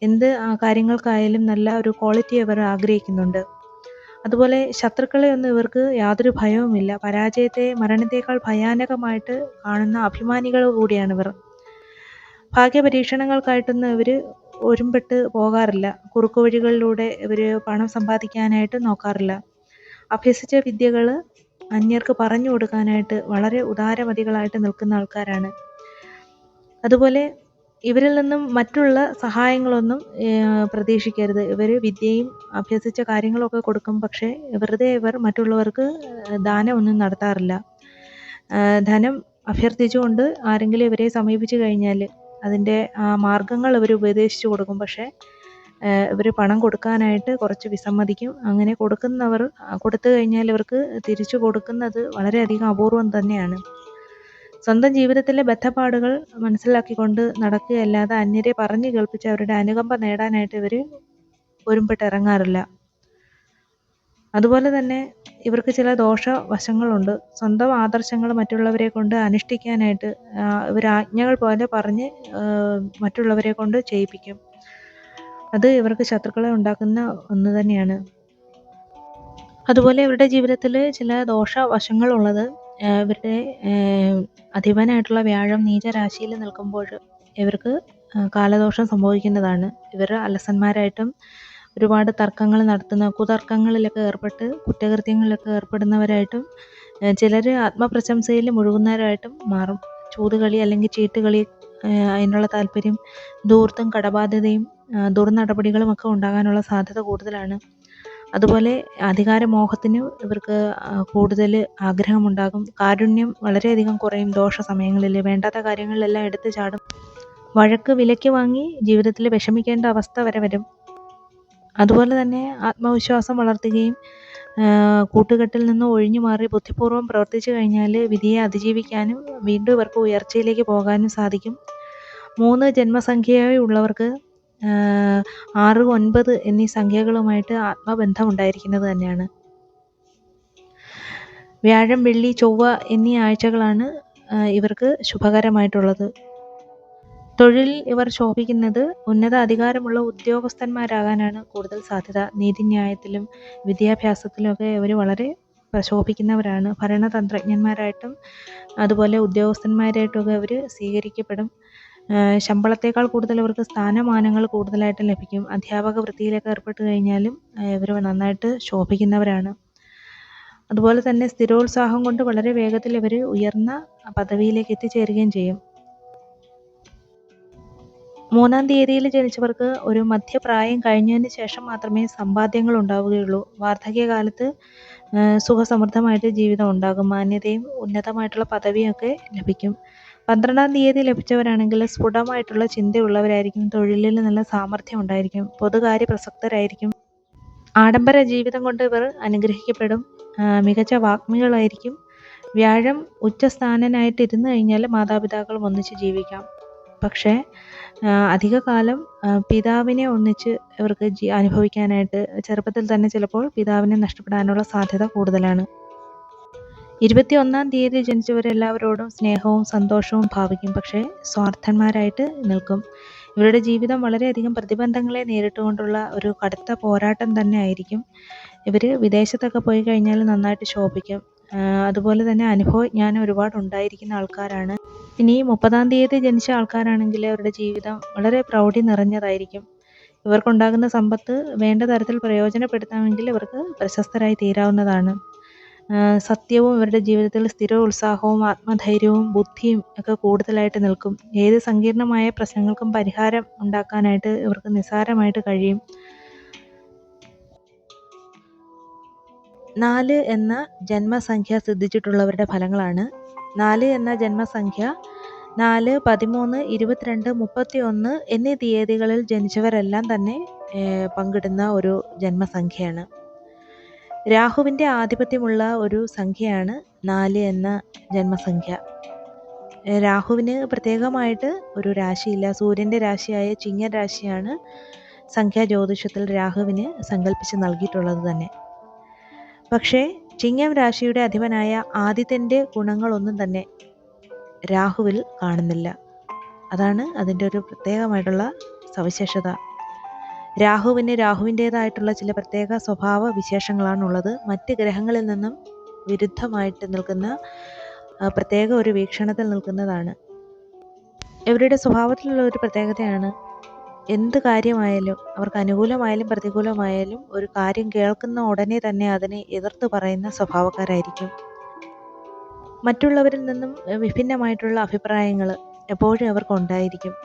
എന്ത് കാര്യങ്ങൾക്കായാലും നല്ല ഒരു ക്വാളിറ്റി അവർ ആഗ്രഹിക്കുന്നുണ്ട്. അതുപോലെ ശത്രുക്കളെ ഒന്നും ഇവർക്ക് യാതൊരു ഭയവുമില്ല. പരാജയത്തെ മരണത്തേക്കാൾ ഭയാനകമായിട്ട് കാണുന്ന അഭിമാനികൾ കൂടിയാണിവർ. ഭാഗ്യപരീക്ഷണങ്ങൾക്കായിട്ടൊന്നും ഇവർ ഒരുമ്പെട്ട് പോകാറില്ല. കുറുക്കുവഴികളിലൂടെ ഇവർ പണം സമ്പാദിക്കാനായിട്ട് നോക്കാറില്ല. അഭ്യസിച്ച വിദ്യകൾ അന്യർക്ക് പറഞ്ഞു കൊടുക്കാനായിട്ട് വളരെ ഉദാരമതികളായിട്ട് നിൽക്കുന്ന ആൾക്കാരാണ്. അതുപോലെ ഇവരിൽ നിന്നും മറ്റുള്ള സഹായങ്ങളൊന്നും പ്രതീക്ഷിക്കരുത്. ഇവർ വിദ്യയും അഭ്യസിച്ച കാര്യങ്ങളൊക്കെ കൊടുക്കും. പക്ഷേ വെറുതെ ഇവർ മറ്റുള്ളവർക്ക് ദാനമൊന്നും നടത്താറില്ല. ധനം അഭ്യർത്ഥിച്ചുകൊണ്ട് ആരെങ്കിലും ഇവരെ സമീപിച്ചു കഴിഞ്ഞാൽ അതിൻ്റെ മാർഗങ്ങൾ ഇവർ ഉപദേശിച്ചു കൊടുക്കും. പക്ഷേ ഇവർ പണം കൊടുക്കാനായിട്ട് കുറച്ച് വിസമ്മതിക്കും. അങ്ങനെ കൊടുത്തു കഴിഞ്ഞാൽ ഇവർക്ക് തിരിച്ചു കൊടുക്കുന്നത് വളരെയധികം അപൂർവം തന്നെയാണ്. സ്വന്തം ജീവിതത്തിലെ ബദ്ധപ്പാടുകൾ മനസ്സിലാക്കിക്കൊണ്ട് നടക്കുകയല്ലാതെ അന്യരെ പറഞ്ഞു കേൾപ്പിച്ച് അവരുടെ അനുകമ്പ നേടാനായിട്ട് ഇവർ ഒരുമ്പെട്ടിറങ്ങാറില്ല. അതുപോലെ തന്നെ ഇവർക്ക് ചില ദോഷവശങ്ങളുണ്ട്. സ്വന്തം ആദർശങ്ങൾ മറ്റുള്ളവരെ കൊണ്ട് അനുഷ്ഠിക്കാനായിട്ട് ഇവർ ആജ്ഞകൾ പോലെ പറഞ്ഞ് മറ്റുള്ളവരെ കൊണ്ട് ചെയ്യിപ്പിക്കും. അത് ഇവർക്ക് ശത്രുക്കളെ ഉണ്ടാക്കുന്ന ഒന്ന് തന്നെയാണ്. അതുപോലെ ഇവരുടെ ജീവിതത്തിൽ ചില ദോഷവശങ്ങളുള്ളത്, ഇവരുടെ അധിപനായിട്ടുള്ള വ്യാഴം നീചരാശിയിൽ നിൽക്കുമ്പോൾ ഇവർക്ക് കാലദോഷം സംഭവിക്കുന്നതാണ്. ഇവർ അലസന്മാരായിട്ടും ഒരുപാട് തർക്കങ്ങൾ നടത്തുന്ന കുതർക്കങ്ങളിലൊക്കെ ഏർപ്പെട്ട് കുറ്റകൃത്യങ്ങളിലൊക്കെ ഏർപ്പെടുന്നവരായിട്ടും ചിലർ ആത്മപ്രശംസയിൽ മുഴുകുന്നവരായിട്ടും മാറും. ചൂതുകളി അല്ലെങ്കിൽ ചീട്ടുകളി, അതിനുള്ള താല്പര്യം, ധൂർത്തും കടബാധ്യതയും ദുർനടപടികളും ഒക്കെ ഉണ്ടാകാനുള്ള സാധ്യത കൂടുതലാണ്. അതുപോലെ അധികാരമോഹത്തിന് ഇവർക്ക് കൂടുതൽ ആഗ്രഹമുണ്ടാകും. കാരുണ്യം വളരെയധികം കുറയും. ദോഷ സമയങ്ങളിൽ വേണ്ടാത്ത കാര്യങ്ങളിലെല്ലാം എടുത്തു ചാടും. വഴക്ക് വിലയ്ക്ക് വാങ്ങി ജീവിതത്തിൽ വിഷമിക്കേണ്ട അവസ്ഥ വരെ വരും. അതുപോലെ തന്നെ ആത്മവിശ്വാസം വളർത്തുകയും കൂട്ടുകെട്ടിൽ നിന്ന് ഒഴിഞ്ഞു മാറി ബുദ്ധിപൂർവ്വം പ്രവർത്തിച്ചു കഴിഞ്ഞാൽ വിധിയെ അതിജീവിക്കാനും വീണ്ടും ഇവർക്ക് ഉയർച്ചയിലേക്ക് പോകാനും സാധിക്കും. 3 ജന്മസംഖ്യയുള്ളവർക്ക് 6, 9 എന്നീ സംഖ്യകളുമായിട്ട് ആത്മബന്ധം ഉണ്ടായിരിക്കുന്നത് തന്നെയാണ്. വ്യാഴം, വെള്ളി, ചൊവ്വ എന്നീ ആഴ്ചകളാണ് ഇവർക്ക് ശുഭകരമായിട്ടുള്ളത്. തൊഴിലിൽ ഇവർ ശോഭിക്കുന്നത് ഉന്നത അധികാരമുള്ള ഉദ്യോഗസ്ഥന്മാരാകാനാണ് കൂടുതൽ സാധ്യത. നീതിന്യായത്തിലും വിദ്യാഭ്യാസത്തിലും ഒക്കെ ഇവർ വളരെ പ്രശോഭിക്കുന്നവരാണ്. ഭരണതന്ത്രജ്ഞന്മാരായിട്ടും അതുപോലെ ഉദ്യോഗസ്ഥന്മാരായിട്ടുമൊക്കെ ഇവർ സ്വീകരിക്കപ്പെടും. ശമ്പളത്തേക്കാൾ കൂടുതൽ ഇവർക്ക് സ്ഥാനമാനങ്ങൾ കൂടുതലായിട്ട് ലഭിക്കും. അധ്യാപക വൃത്തിയിലൊക്കെ ഏർപ്പെട്ട് കഴിഞ്ഞാലും ഇവർ നന്നായിട്ട് ശോഭിക്കുന്നവരാണ്. അതുപോലെ തന്നെ സ്ഥിരോത്സാഹം കൊണ്ട് വളരെ വേഗത്തിൽ ഇവർ ഉയർന്ന പദവിയിലേക്ക് എത്തിച്ചേരുകയും ചെയ്യും. 3-ാം തീയതിയിൽ ജനിച്ചവർക്ക് ഒരു മധ്യപ്രായം കഴിഞ്ഞതിന് ശേഷം മാത്രമേ സമ്പാദ്യങ്ങൾ ഉണ്ടാവുകയുള്ളൂ. വാർദ്ധക്യകാലത്ത് സുഖസമൃദ്ധമായിട്ട് ജീവിതം ഉണ്ടാകും. മാന്യതയും ഉന്നതമായിട്ടുള്ള പദവിയും ഒക്കെ ലഭിക്കും. 12-ാം തീയതി ലഭിച്ചവരാണെങ്കിൽ സ്ഫുടമായിട്ടുള്ള ചിന്തയുള്ളവരായിരിക്കും. തൊഴിലിൽ നല്ല സാമർഥ്യം ഉണ്ടായിരിക്കും. പൊതുകാര്യ പ്രസക്തരായിരിക്കും. ആഡംബര ജീവിതം കൊണ്ട് ഇവർ അനുഗ്രഹിക്കപ്പെടും. മികച്ച വാഗ്മികളായിരിക്കും. വ്യാഴം ഉച്ചസ്ഥാനനായിട്ട് ഇരുന്ന് കഴിഞ്ഞാൽ മാതാപിതാക്കളും ഒന്നിച്ച് ജീവിക്കാം. പക്ഷേ അധികകാലം പിതാവിനെ ഒന്നിച്ച് ഇവർക്ക് അനുഭവിക്കാനായിട്ട് ചെറുപ്പത്തിൽ തന്നെ ചിലപ്പോൾ പിതാവിനെ നഷ്ടപ്പെടാനുള്ള സാധ്യത കൂടുതലാണ്. 21-ാം തീയതി ജനിച്ചവരെല്ലാവരോടും സ്നേഹവും സന്തോഷവും ഭാവിക്കും. പക്ഷേ സ്വാർത്ഥന്മാരായിട്ട് നിൽക്കും. ഇവരുടെ ജീവിതം വളരെയധികം പ്രതിബന്ധങ്ങളെ നേരിട്ടുകൊണ്ടുള്ള ഒരു കടുത്ത പോരാട്ടം തന്നെ ആയിരിക്കും. ഇവർ വിദേശത്തൊക്കെ പോയി കഴിഞ്ഞാൽ നന്നായിട്ട് ശോഭിക്കും. അതുപോലെ തന്നെ അനുഭവജ്ഞാനം ഒരുപാട് ഉണ്ടായിരിക്കുന്ന ആൾക്കാരാണ്. ഇനി 30-ാം തീയതി ജനിച്ച ആൾക്കാരാണെങ്കിൽ അവരുടെ ജീവിതം വളരെ പ്രൗഢി നിറഞ്ഞതായിരിക്കും. ഇവർക്കുണ്ടാകുന്ന സമ്പത്ത് വേണ്ട തരത്തിൽ പ്രയോജനപ്പെടുത്താമെങ്കിൽ ഇവർക്ക് പ്രശസ്തരായി തീരാവുന്നതാണ്. സത്യവും ഇവരുടെ ജീവിതത്തിൽ സ്ഥിര ഉത്സാഹവും ആത്മധൈര്യവും ബുദ്ധിയും ഒക്കെ കൂടുതലായിട്ട് നിൽക്കും. ഏത് സങ്കീർണമായ പ്രശ്നങ്ങൾക്കും പരിഹാരം ഉണ്ടാക്കാനായിട്ട് ഇവർക്ക് നിസ്സാരമായിട്ട് കഴിയും. 4 എന്ന ജന്മസംഖ്യ സിദ്ധിച്ചിട്ടുള്ളവരുടെ ഫലങ്ങളാണ്. 4 എന്ന ജന്മസംഖ്യ 4, 13, 22, 31 എന്നീ തീയതികളിൽ ജനിച്ചവരെല്ലാം തന്നെ പങ്കിടുന്ന ഒരു ജന്മസംഖ്യയാണ്. രാഹുവിൻ്റെ ആധിപത്യമുള്ള ഒരു സംഖ്യയാണ് 4 എന്ന ജന്മസംഖ്യ. രാഹുവിന് പ്രത്യേകമായിട്ട് ഒരു രാശിയില്ല. സൂര്യൻ്റെ രാശിയായ ചിങ്ങൻ രാശിയാണ് സംഖ്യാ ജ്യോതിഷത്തിൽ രാഹുവിന് സങ്കല്പിച്ച് നൽകിയിട്ടുള്ളത് തന്നെ. പക്ഷേ ചിങ്ങം രാശിയുടെ അധിപനായ ആദിത്യൻ്റെ ഗുണങ്ങളൊന്നും തന്നെ രാഹുവിൽ കാണുന്നില്ല. അതാണ് അതിൻ്റെ ഒരു പ്രത്യേകമായിട്ടുള്ള സവിശേഷത. രാഹുവിൻ്റേതായിട്ടുള്ള ചില പ്രത്യേക സ്വഭാവ വിശേഷങ്ങളാണുള്ളത്. മറ്റ് ഗ്രഹങ്ങളിൽ നിന്നും വിരുദ്ധമായിട്ട് നിൽക്കുന്ന പ്രത്യേക ഒരു വീക്ഷണത്തിൽ നിൽക്കുന്നതാണ്. ഇവരുടെ സ്വഭാവത്തിലുള്ള ഒരു പ്രത്യേകതയാണ്, എന്ത് കാര്യമായാലും അവർക്ക് അനുകൂലമായാലും പ്രതികൂലമായാലും ഒരു കാര്യം കേൾക്കുന്ന ഉടനെ തന്നെ അതിനെ എതിർത്ത് പറയുന്ന സ്വഭാവക്കാരായിരിക്കും. മറ്റുള്ളവരിൽ നിന്നും വിഭിന്നമായിട്ടുള്ള അഭിപ്രായങ്ങൾ എപ്പോഴും അവർക്കുണ്ടായിരിക്കും.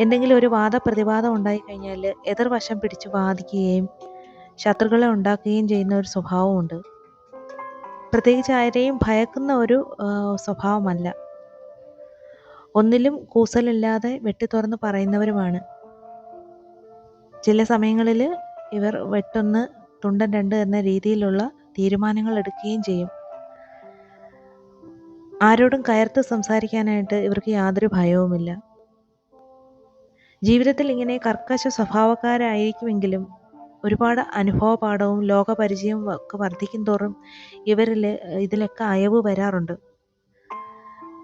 എന്തെങ്കിലും ഒരു വാദപ്രതിവാദം ഉണ്ടായിക്കഴിഞ്ഞാൽ എതിർവശം പിടിച്ച് വാദിക്കുകയും ശത്രുക്കളെ ഉണ്ടാക്കുകയും ചെയ്യുന്ന ഒരു സ്വഭാവമുണ്ട്. പ്രത്യേകിച്ച് ആരെയും ഭയക്കുന്ന ഒരു സ്വഭാവമല്ല. ഒന്നിലും കൂസലില്ലാതെ വെട്ടിത്തുറന്ന് പറയുന്നവരുമാണ്. ചില സമയങ്ങളിൽ ഇവർ വെട്ടൊന്ന് തുണ്ടൻ രണ്ട് എന്ന രീതിയിലുള്ള തീരുമാനങ്ങൾ എടുക്കുകയും ചെയ്യും. ആരോടും കയർത്ത് സംസാരിക്കാനായിട്ട് ഇവർക്ക് യാതൊരു ഭയവുമില്ല. ജീവിതത്തിൽ ഇങ്ങനെ കർക്കശ സ്വഭാവക്കാരായിരിക്കുമെങ്കിലും ഒരുപാട് അനുഭവപാഠവും ലോകപരിചയവും ഒക്കെ വർദ്ധിക്കും തോറും ഇതിലൊക്കെ അയവ് വരാറുണ്ട്.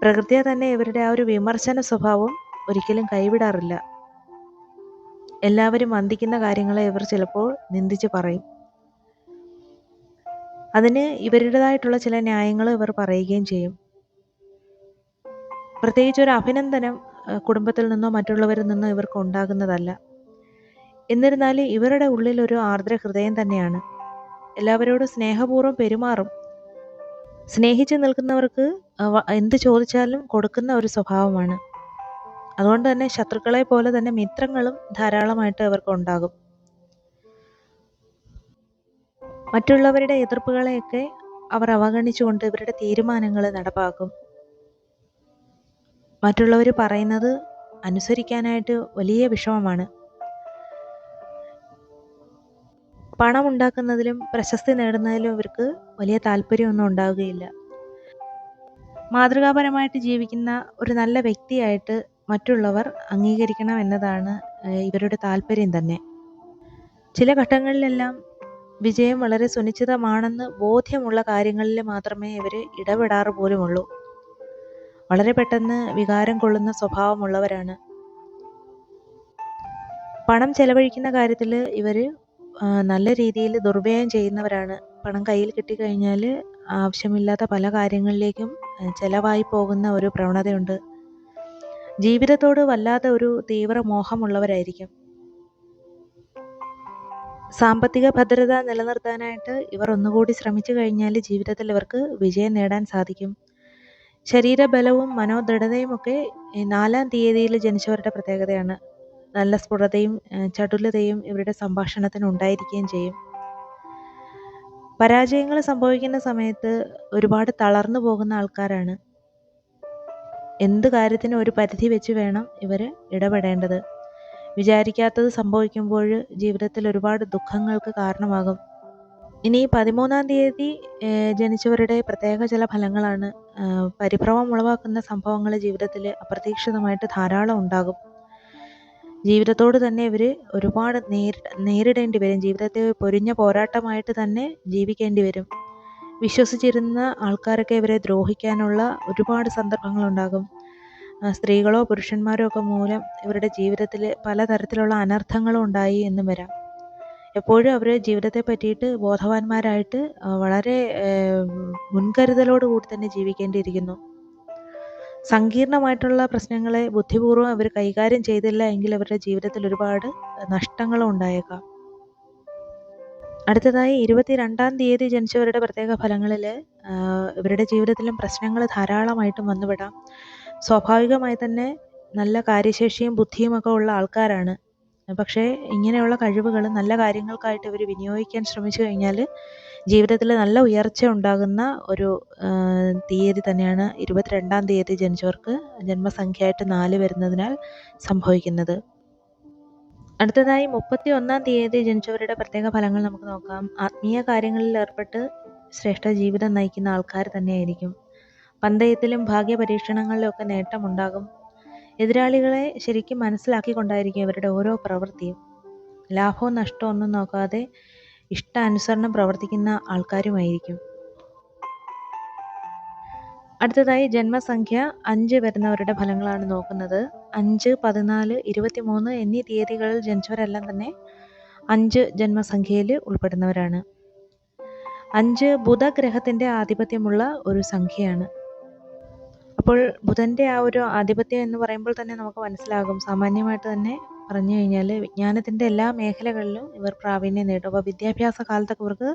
പ്രകൃതിയെ തന്നെ ഇവരുടെ ആ ഒരു വിമർശന സ്വഭാവം ഒരിക്കലും കൈവിടാറില്ല. എല്ലാവരും വന്ദിക്കുന്ന കാര്യങ്ങളെ ഇവർ ചിലപ്പോൾ നിന്ദിച്ച് പറയും. അതിന് ഇവരുടേതായിട്ടുള്ള ചില ന്യായങ്ങൾ ഇവർ പറയുകയും ചെയ്യും. പ്രത്യേകിച്ച് ഒരു അഭിനന്ദനം കുടുംബത്തിൽ നിന്നോ മറ്റുള്ളവരിൽ നിന്നോ ഇവർക്ക് ഉണ്ടാകുന്നതല്ല. എന്നിരുന്നാലും ഇവരുടെ ഉള്ളിൽ ഒരു ആർദ്ര ഹൃദയം തന്നെയാണ്. എല്ലാവരോടും സ്നേഹപൂർവ്വം പെരുമാറും. സ്നേഹിച്ച് നിൽക്കുന്നവർക്ക് എന്ത് ചോദിച്ചാലും കൊടുക്കുന്ന ഒരു സ്വഭാവമാണ്. അതുകൊണ്ട് തന്നെ ശത്രുക്കളെ പോലെ തന്നെ മിത്രങ്ങളും ധാരാളമായിട്ട് അവർക്ക് ഉണ്ടാകും. മറ്റുള്ളവരുടെ എതിർപ്പുകളെയൊക്കെ അവർ അവഗണിച്ചുകൊണ്ട് ഇവരുടെ തീരുമാനങ്ങൾ നടപ്പാക്കും. മറ്റുള്ളവർ പറയുന്നത് അനുസരിക്കാനായിട്ട് വലിയ വിഷമമാണ്. പണം ഉണ്ടാക്കുന്നതിലും പ്രശസ്തി നേടുന്നതിലും ഇവർക്ക് വലിയ താല്പര്യമൊന്നും ഉണ്ടാവുകയില്ല. മാതൃകാപരമായിട്ട് ജീവിക്കുന്ന ഒരു നല്ല വ്യക്തിയായിട്ട് മറ്റുള്ളവർ അംഗീകരിക്കണം എന്നതാണ് ഇവരുടെ താല്പര്യം തന്നെ. ചില ഘട്ടങ്ങളിലെല്ലാം വിജയം വളരെ സുനിശ്ചിതമാണെന്ന് ബോധ്യമുള്ള കാര്യങ്ങളിൽ മാത്രമേ ഇവർ ഇടപെടാറ് പോലുമുള്ളൂ. വളരെ പെട്ടെന്ന് വികാരം കൊള്ളുന്ന സ്വഭാവമുള്ളവരാണ്. പണം ചെലവഴിക്കുന്ന കാര്യത്തിൽ ഇവർ നല്ല രീതിയിൽ ദുർവ്യയം ചെയ്യുന്നവരാണ്. പണം കയ്യിൽ കിട്ടിക്കഴിഞ്ഞാൽ ആവശ്യമില്ലാത്ത പല കാര്യങ്ങളിലേക്കും ചെലവായി പോകുന്ന ഒരു പ്രവണതയുണ്ട്. ജീവിതത്തോട് വല്ലാത്ത ഒരു തീവ്ര മോഹമുള്ളവരായിരിക്കും. സാമ്പത്തിക ഭദ്രത നിലനിർത്താനായിട്ട് ഇവർ ഒന്നുകൂടി ശ്രമിച്ചു കഴിഞ്ഞാൽ ജീവിതത്തിൽ ഇവർക്ക് വിജയം നേടാൻ സാധിക്കും. ശരീരബലവും മനോദൃഢതയും ഒക്കെ 4-ാം തീയതിയിൽ ജനിച്ചവരുടെ പ്രത്യേകതയാണ്. നല്ല സ്ഫുടതയും ചടുലതയും ഇവരുടെ സംഭാഷണത്തിന് ഉണ്ടായിരിക്കുകയും ചെയ്യും. പരാജയങ്ങൾ സംഭവിക്കുന്ന സമയത്ത് ഒരുപാട് തളർന്നു പോകുന്ന ആൾക്കാരാണ്. എന്ത് കാര്യത്തിനും ഒരു പരിധി വെച്ച് വേണം ഇവർ ഇടപെടേണ്ടത്. വിചാരിക്കാത്തത് സംഭവിക്കുമ്പോൾ ജീവിതത്തിൽ ഒരുപാട് ദുഃഖങ്ങൾക്ക് കാരണമാകും. ഇനി 13-ാം തീയതി ജനിച്ചവരുടെ പ്രത്യേക ചില ഫലങ്ങളാണ്. പരിഭ്രമം ഉളവാക്കുന്ന സംഭവങ്ങൾ ജീവിതത്തിൽ അപ്രതീക്ഷിതമായിട്ട് ധാരാളം ഉണ്ടാകും. ജീവിതത്തോട് തന്നെ ഇവർ ഒരുപാട് നേരിടേണ്ടി വരും. ജീവിതത്തെ പൊരിഞ്ഞ പോരാട്ടമായിട്ട് തന്നെ ജീവിക്കേണ്ടി വരും. വിശ്വസിച്ചിരുന്ന ആൾക്കാരൊക്കെ ഇവരെ ദ്രോഹിക്കാനുള്ള ഒരുപാട് സന്ദർഭങ്ങളുണ്ടാകും. സ്ത്രീകളോ പുരുഷന്മാരോ ഒക്കെ മൂലം ഇവരുടെ ജീവിതത്തിൽ പലതരത്തിലുള്ള അനർത്ഥങ്ങളും ഉണ്ടായി എന്നും വരാം. എപ്പോഴും അവർ ജീവിതത്തെ പറ്റിയിട്ട് ബോധവാന്മാരായിട്ട് വളരെ മുൻകരുതലോടുകൂടി തന്നെ ജീവിക്കേണ്ടിയിരിക്കുന്നു. സങ്കീർണമായിട്ടുള്ള പ്രശ്നങ്ങളെ ബുദ്ധിപൂർവ്വം അവർ കൈകാര്യം ചെയ്തില്ല എങ്കിൽ അവരുടെ ജീവിതത്തിൽ ഒരുപാട് നഷ്ടങ്ങളും ഉണ്ടായേക്കാം. അടുത്തതായി 22-ാം തീയതി ജനിച്ചവരുടെ പ്രത്യേക ഫലങ്ങളിൽ ഇവരുടെ ജീവിതത്തിലും പ്രശ്നങ്ങൾ ധാരാളമായിട്ടും വന്നുവിടാം. സ്വാഭാവികമായി തന്നെ നല്ല കാര്യശേഷിയും ബുദ്ധിയുമൊക്കെ ഉള്ള ആൾക്കാരാണ്. പക്ഷേ ഇങ്ങനെയുള്ള കഴിവുകൾ നല്ല കാര്യങ്ങൾക്കായിട്ട് ഇവർ വിനിയോഗിക്കാൻ ശ്രമിച്ചു കഴിഞ്ഞാൽ ജീവിതത്തിൽ നല്ല ഉയർച്ച ഉണ്ടാകുന്ന ഒരു തീയതി തന്നെയാണ് 22-ാം തീയതി ജനിച്ചവർക്ക് ജന്മസംഖ്യയായിട്ട് 4 വരുന്നതിനാൽ സംഭവിക്കുന്നത്. അടുത്തതായി 31-ാം തീയതി ജനിച്ചവരുടെ പ്രത്യേക ഫലങ്ങൾ നമുക്ക് നോക്കാം. ആത്മീയ കാര്യങ്ങളിൽ ഏർപ്പെട്ട് ശ്രേഷ്ഠ ജീവിതം നയിക്കുന്ന ആൾക്കാർ തന്നെയായിരിക്കും. പന്തയത്തിലും ഭാഗ്യപരീക്ഷണങ്ങളിലും ഒക്കെ നേട്ടമുണ്ടാകും. എതിരാളികളെ ശരിക്കും മനസ്സിലാക്കിക്കൊണ്ടായിരിക്കും ഇവരുടെ ഓരോ പ്രവൃത്തിയും. ലാഭവും നഷ്ടവും ഒന്നും നോക്കാതെ ഇഷ്ടാനുസരണം പ്രവർത്തിക്കുന്ന ആൾക്കാരുമായിരിക്കും. അടുത്തതായി ജന്മസംഖ്യ 5 വരുന്നവരുടെ ഫലങ്ങളാണ് നോക്കുന്നത്. 5, 14, 23 എന്നീ തീയതികളിൽ ജനിച്ചവരെല്ലാം തന്നെ 5 ജന്മസംഖ്യയിൽ ഉൾപ്പെടുന്നവരാണ്. 5 ബുധഗ്രഹത്തിൻ്റെ ആധിപത്യമുള്ള ഒരു സംഖ്യയാണ്. അപ്പോൾ ബുധൻ്റെ ആ ഒരു ആധിപത്യം എന്ന് പറയുമ്പോൾ തന്നെ നമുക്ക് മനസ്സിലാകും, സാമാന്യമായിട്ട് തന്നെ പറഞ്ഞു കഴിഞ്ഞാൽ വിജ്ഞാനത്തിൻ്റെ എല്ലാ മേഖലകളിലും ഇവർ പ്രാവീണ്യം നേടും. അപ്പോൾ വിദ്യാഭ്യാസ കാലത്തൊക്കെ ഇവർക്ക്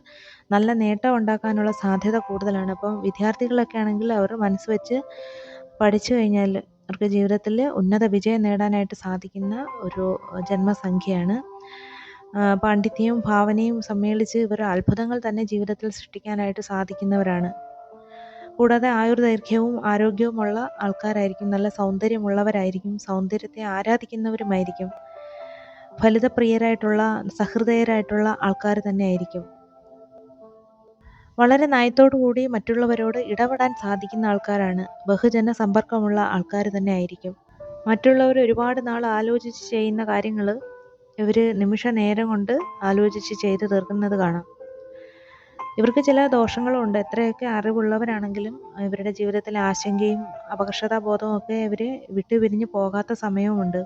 നല്ല നേട്ടം ഉണ്ടാക്കാനുള്ള സാധ്യത കൂടുതലാണ്. അപ്പം വിദ്യാർത്ഥികളൊക്കെ ആണെങ്കിൽ അവർ മനസ്സ് വെച്ച് പഠിച്ചു കഴിഞ്ഞാൽ അവർക്ക് ജീവിതത്തിൽ ഉന്നത വിജയം നേടാനായിട്ട് സാധിക്കുന്ന ഒരു ജന്മസംഖ്യയാണ്. പാണ്ഡിത്യവും ഭാവനയും സമ്മേളിച്ച് ഇവർ അത്ഭുതങ്ങൾ തന്നെ ജീവിതത്തിൽ സൃഷ്ടിക്കാനായിട്ട് സാധിക്കുന്നവരാണ്. കൂടാതെ ആയുർദൈർഘ്യവും ആരോഗ്യവുമുള്ള ആൾക്കാരായിരിക്കും. നല്ല സൗന്ദര്യമുള്ളവരായിരിക്കും. സൗന്ദര്യത്തെ ആരാധിക്കുന്നവരുമായിരിക്കും. ഫലിതപ്രിയരായിട്ടുള്ള സഹൃദയരായിട്ടുള്ള ആൾക്കാർ തന്നെയായിരിക്കും. വളരെ നയത്തോടുകൂടി മറ്റുള്ളവരോട് ഇടപെടാൻ സാധിക്കുന്ന ആൾക്കാരാണ്. ബഹുജന സമ്പർക്കമുള്ള ആൾക്കാർ തന്നെ ആയിരിക്കും. മറ്റുള്ളവർ ഒരുപാട് നാൾ ആലോചിച്ച് ചെയ്യുന്ന കാര്യങ്ങൾ ഇവർ നിമിഷ നേരം കൊണ്ട് ആലോചിച്ച് ചെയ്ത് തീർക്കുന്നത് കാണാം. ഇവർക്ക് ചില ദോഷങ്ങളുണ്ട്. എത്രയൊക്കെ അറിവുള്ളവരാണെങ്കിലും ഇവരുടെ ജീവിതത്തിലെ ആശങ്കയും അപകർഷതാബോധവും ഒക്കെ ഇവർ വിട്ടുപിരിഞ്ഞ് പോകാത്ത സമയവുമുണ്ട്.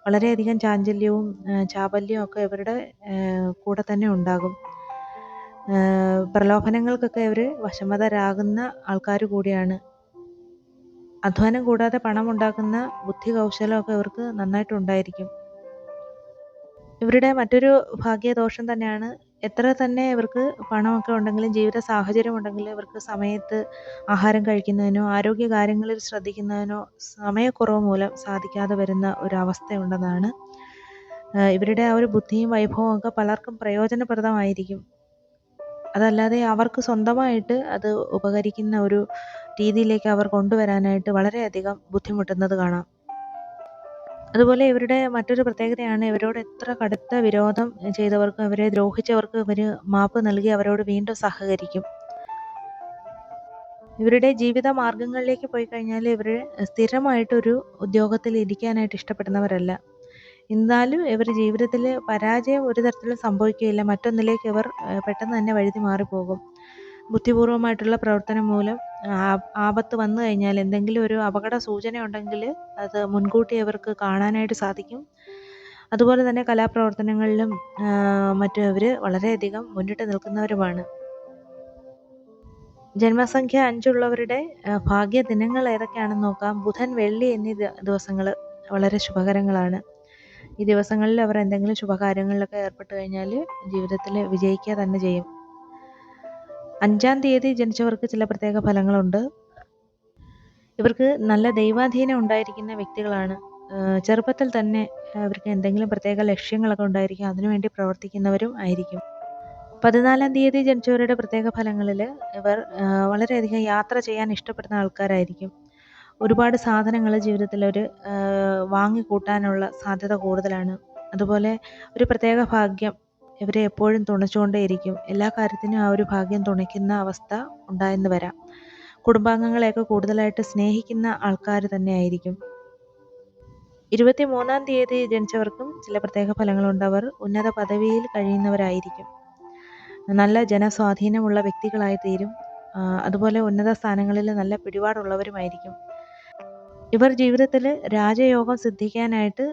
വളരെയധികം ചാഞ്ചല്യവും ചാബല്യവും ഒക്കെ ഇവരുടെ കൂടെ തന്നെ ഉണ്ടാകും. പ്രലോഭനങ്ങൾക്കൊക്കെ ഇവർ വശമതരാകുന്ന ആൾക്കാർ കൂടിയാണ്. അധ്വാനം കൂടാതെ പണം ഉണ്ടാക്കുന്ന ബുദ്ധി കൗശലമൊക്കെ ഇവർക്ക് നന്നായിട്ടുണ്ടായിരിക്കും. ഇവരുടെ മറ്റൊരു ഭാഗ്യദോഷം തന്നെയാണ്, എത്ര തന്നെ ഇവർക്ക് പണമൊക്കെ ഉണ്ടെങ്കിലും ജീവിത സാഹചര്യം ഉണ്ടെങ്കിലും ഇവർക്ക് സമയത്ത് ആഹാരം കഴിക്കുന്നതിനോ ആരോഗ്യ കാര്യങ്ങളിൽ ശ്രദ്ധിക്കുന്നതിനോ സമയക്കുറവ് മൂലം സാധിക്കാതെ വരുന്ന ഒരവസ്ഥയുണ്ടെന്നാണ്. ഇവരുടെ ആ ഒരു ബുദ്ധിയും വൈഭവവും ഒക്കെ പലർക്കും പ്രയോജനപ്രദമായിരിക്കും. അതല്ലാതെ അവർക്ക് സ്വന്തമായിട്ട് അത് ഉപകരിക്കുന്ന ഒരു രീതിയിലേക്ക് അവർ കൊണ്ടുവരാനായിട്ട് വളരെയധികം ബുദ്ധിമുട്ടുന്നത് കാണാം. അതുപോലെ ഇവരുടെ മറ്റൊരു പ്രത്യേകതയാണ്, ഇവരോട് എത്ര കടുത്ത വിരോധം ചെയ്തവർക്കും ഇവരെ ദ്രോഹിച്ചവർക്കും ഇവർ മാപ്പ് നൽകി അവരോട് വീണ്ടും സഹകരിക്കും. ഇവരുടെ ജീവിത മാർഗങ്ങളിലേക്ക് പോയി കഴിഞ്ഞാൽ ഇവർ സ്ഥിരമായിട്ടൊരു ഉദ്യോഗത്തിൽ ഇരിക്കാനായിട്ട് ഇഷ്ടപ്പെടുന്നവരല്ല. എന്നാലും ഇവർ ജീവിതത്തിൽ പരാജയം ഒരു തരത്തിലും സംഭവിക്കുകയില്ല. മറ്റൊന്നിലേക്ക് ഇവർ പെട്ടെന്ന് തന്നെ വഴുതി മാറിപ്പോകും. ബുദ്ധിപൂർവമായിട്ടുള്ള പ്രവർത്തനം മൂലം ആപത്ത് വന്നു കഴിഞ്ഞാൽ, എന്തെങ്കിലും ഒരു അപകട സൂചന ഉണ്ടെങ്കിൽ അത് മുൻകൂട്ടി അവർക്ക് കാണാനായിട്ട് സാധിക്കും. അതുപോലെ തന്നെ കലാപ്രവർത്തനങ്ങളിലും മറ്റും ഇവർ വളരെയധികം മുന്നിട്ട് നിൽക്കുന്നവരുമാണ്. ജന്മസംഖ്യ 5 ഉള്ളവരുടെ ഭാഗ്യ ദിനങ്ങൾ ഏതൊക്കെയാണെന്ന് നോക്കാം. ബുധൻ, വെള്ളി എന്നീ ദിവസങ്ങൾ വളരെ ശുഭകരങ്ങളാണ്. ഈ ദിവസങ്ങളിൽ അവർ എന്തെങ്കിലും ശുഭകാര്യങ്ങളിലൊക്കെ ഏർപ്പെട്ട് കഴിഞ്ഞാൽ ജീവിതത്തിൽ വിജയിക്കുക തന്നെ ചെയ്യും. 5-ാം തീയതി ജനിച്ചവർക്ക് ചില പ്രത്യേക ഫലങ്ങളുണ്ട്. ഇവർക്ക് നല്ല ദൈവാധീനം ഉണ്ടായിരിക്കുന്ന വ്യക്തികളാണ്. ചെറുപ്പത്തിൽ തന്നെ അവർക്ക് എന്തെങ്കിലും പ്രത്യേക ലക്ഷ്യങ്ങളൊക്കെ ഉണ്ടായിരിക്കും. അതിനുവേണ്ടി പ്രവർത്തിക്കുന്നവരും ആയിരിക്കും. 14-ാം തീയതി ജനിച്ചവരുടെ പ്രത്യേക ഫലങ്ങളിൽ ഇവർ വളരെയധികം യാത്ര ചെയ്യാൻ ഇഷ്ടപ്പെടുന്ന ആൾക്കാരായിരിക്കും. ഒരുപാട് സാധനങ്ങൾ ജീവിതത്തിൽ ഒരു വാങ്ങിക്കൂട്ടാനുള്ള സാധ്യത കൂടുതലാണ്. അതുപോലെ ഒരു പ്രത്യേക ഭാഗ്യം ഇവരെ എപ്പോഴും തുണച്ചുകൊണ്ടേയിരിക്കും. എല്ലാ കാര്യത്തിനും ആ ഒരു ഭാഗ്യം തുണയ്ക്കുന്ന അവസ്ഥ ഉണ്ടായെന്ന് വരാം. കുടുംബാംഗങ്ങളെയൊക്കെ കൂടുതലായിട്ട് സ്നേഹിക്കുന്ന ആൾക്കാർ തന്നെയായിരിക്കും. 23-ാം തീയതി ജനിച്ചവർക്കും ചില പ്രത്യേക ഫലങ്ങളുണ്ട്. അവർ ഉന്നത പദവിയിൽ കഴിയുന്നവരായിരിക്കും. നല്ല ജനസ്വാധീനമുള്ള വ്യക്തികളായി തീരും. അതുപോലെ ഉന്നത സ്ഥാനങ്ങളിൽ നല്ല പിടിപാടുള്ളവരുമായിരിക്കും. ഇവർ ജീവിതത്തിൽ രാജയോഗം സിദ്ധിക്കാനായിട്ട്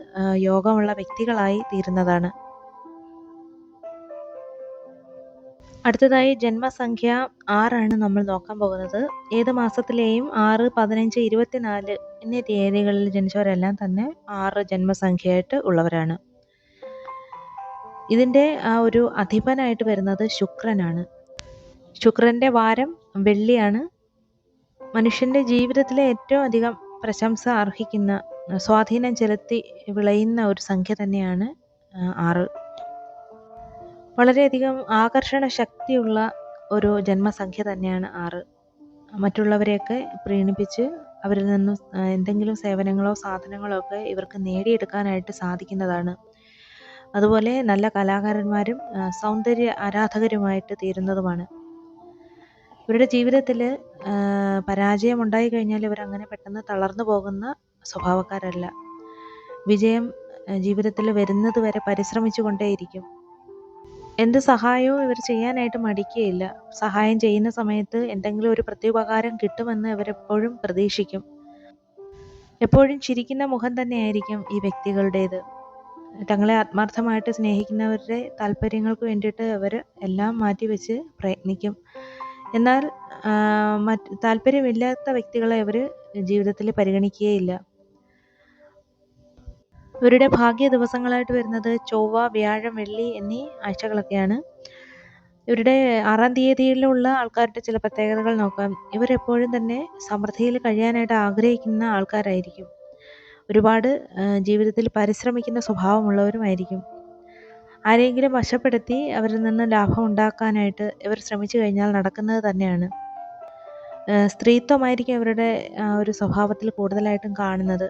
യോഗമുള്ള വ്യക്തികളായി തീരുന്നതാണ്. അടുത്തതായി ജന്മസംഖ്യ 6 നമ്മൾ നോക്കാൻ പോകുന്നത്. ഏത് മാസത്തിലെയും 6, 15, 24 എന്നീ തീയതികളിൽ ജനിച്ചവരെല്ലാം തന്നെ 6 ജന്മസംഖ്യയായിട്ട് ഉള്ളവരാണ്. ഇതിൻ്റെ ആ ഒരു അധിപനായിട്ട് വരുന്നത് ശുക്രനാണ്. ശുക്രൻ്റെ വാരം വെള്ളിയാണ്. മനുഷ്യൻ്റെ ജീവിതത്തിലെ ഏറ്റവും അധികം പ്രശംസ അർഹിക്കുന്ന, സ്വാധീനം ചെലുത്തി വിളയുന്ന ഒരു സംഖ്യ തന്നെയാണ് 6. വളരെയധികം ആകർഷണ ശക്തിയുള്ള ഒരു ജന്മസംഖ്യ തന്നെയാണ് 6. മറ്റുള്ളവരെയൊക്കെ പ്രീണിപ്പിച്ച് അവരിൽ നിന്നും എന്തെങ്കിലും സേവനങ്ങളോ സാധനങ്ങളോ ഒക്കെ ഇവർക്ക് നേടിയെടുക്കാനായിട്ട് സാധിക്കുന്നതാണ്. അതുപോലെ നല്ല കലാകാരന്മാരും സൗന്ദര്യ ആരാധകരുമായിട്ട് തീരുന്നതുമാണ്. ഇവരുടെ ജീവിതത്തിൽ പരാജയം ഉണ്ടായി കഴിഞ്ഞാൽ ഇവരങ്ങനെ പെട്ടെന്ന് തളർന്നു പോകുന്ന സ്വഭാവക്കാരല്ല. വിജയം ജീവിതത്തിൽ വരുന്നത് വരെ പരിശ്രമിച്ചു കൊണ്ടേയിരിക്കും. എന്ത് സഹായവും ഇവർ ചെയ്യാനായിട്ട് മടിക്കുകയില്ല. സഹായം ചെയ്യുന്ന സമയത്ത് എന്തെങ്കിലും ഒരു പ്രത്യുപകാരം കിട്ടുമെന്ന് ഇവരെപ്പോഴും പ്രതീക്ഷിക്കും. എപ്പോഴും ചിരിക്കുന്ന മുഖം തന്നെയായിരിക്കും ഈ വ്യക്തികളുടേത്. തങ്ങളെ ആത്മാർത്ഥമായിട്ട് സ്നേഹിക്കുന്നവരുടെ താല്പര്യങ്ങൾക്ക് വേണ്ടിയിട്ട് അവർ എല്ലാം മാറ്റിവെച്ച് പ്രയത്നിക്കും. എന്നാൽ താല്പര്യമില്ലാത്ത വ്യക്തികളെ അവർ ജീവിതത്തിൽ പരിഗണിക്കുകയില്ല. ഇവരുടെ ഭാഗ്യ ദിവസങ്ങളായിട്ട് വരുന്നത് ചൊവ്വ, വ്യാഴം, വെള്ളി എന്നീ ആഴ്ചകളൊക്കെയാണ്. ഇവരുടെ 6-ാം തീയതിയിലുള്ള ആൾക്കാരുടെ ചില പ്രത്യേകതകൾ നോക്കാം. ഇവരെപ്പോഴും തന്നെ സമൃദ്ധിയിൽ കഴിയാനായിട്ട് ആഗ്രഹിക്കുന്ന ആൾക്കാരായിരിക്കും. ഒരുപാട് ജീവിതത്തിൽ പരിശ്രമിക്കുന്ന സ്വഭാവമുള്ളവരുമായിരിക്കും. ആരെങ്കിലും വശപ്പെടുത്തി അവരിൽ നിന്ന് ലാഭം ഉണ്ടാക്കാനായിട്ട് ഇവർ ശ്രമിച്ചു കഴിഞ്ഞാൽ നടക്കുന്നത് തന്നെയാണ്. സ്ത്രീത്വമായിരിക്കും ഇവരുടെ ഒരു സ്വഭാവത്തിൽ കൂടുതലായിട്ടും കാണുന്നത്.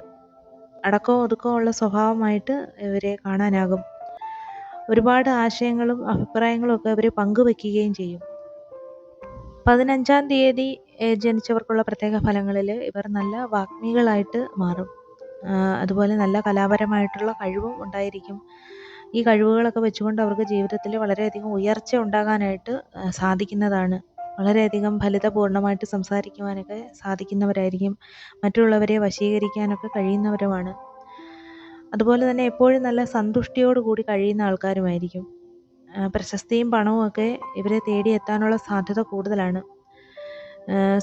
അടക്കവും ഒതുക്കവും ഉള്ള സ്വഭാവമായിട്ട് ഇവരെ കാണാനാകും. ഒരുപാട് ആശയങ്ങളും അഭിപ്രായങ്ങളും ഒക്കെ ഇവർ പങ്കുവെക്കുകയും ചെയ്യും. 15-ാം തീയതി ജനിച്ചവർക്കുള്ള പ്രത്യേക ഫലങ്ങളിൽ ഇവർ നല്ല വാഗ്മികളായിട്ട് മാറും. അതുപോലെ നല്ല കലാപരമായിട്ടുള്ള കഴിവും ഉണ്ടായിരിക്കും. ഈ കഴിവുകളൊക്കെ വെച്ചുകൊണ്ട് അവർക്ക് ജീവിതത്തിൽ വളരെയധികം ഉയർച്ച ഉണ്ടാകാനായിട്ട് സാധിക്കുന്നതാണ്. വളരെയധികം ഫലിതപൂർണ്ണമായിട്ട് സംസാരിക്കുവാനൊക്കെ സാധിക്കുന്നവരായിരിക്കും. മറ്റുള്ളവരെ വശീകരിക്കാനൊക്കെ കഴിയുന്നവരുമാണ്. അതുപോലെ തന്നെ എപ്പോഴും നല്ല സന്തുഷ്ടിയോടുകൂടി കഴിയുന്ന ആൾക്കാരുമായിരിക്കും. പ്രശസ്തിയും പണവും ഒക്കെ ഇവരെ തേടിയെത്താനുള്ള സാധ്യത കൂടുതലാണ്.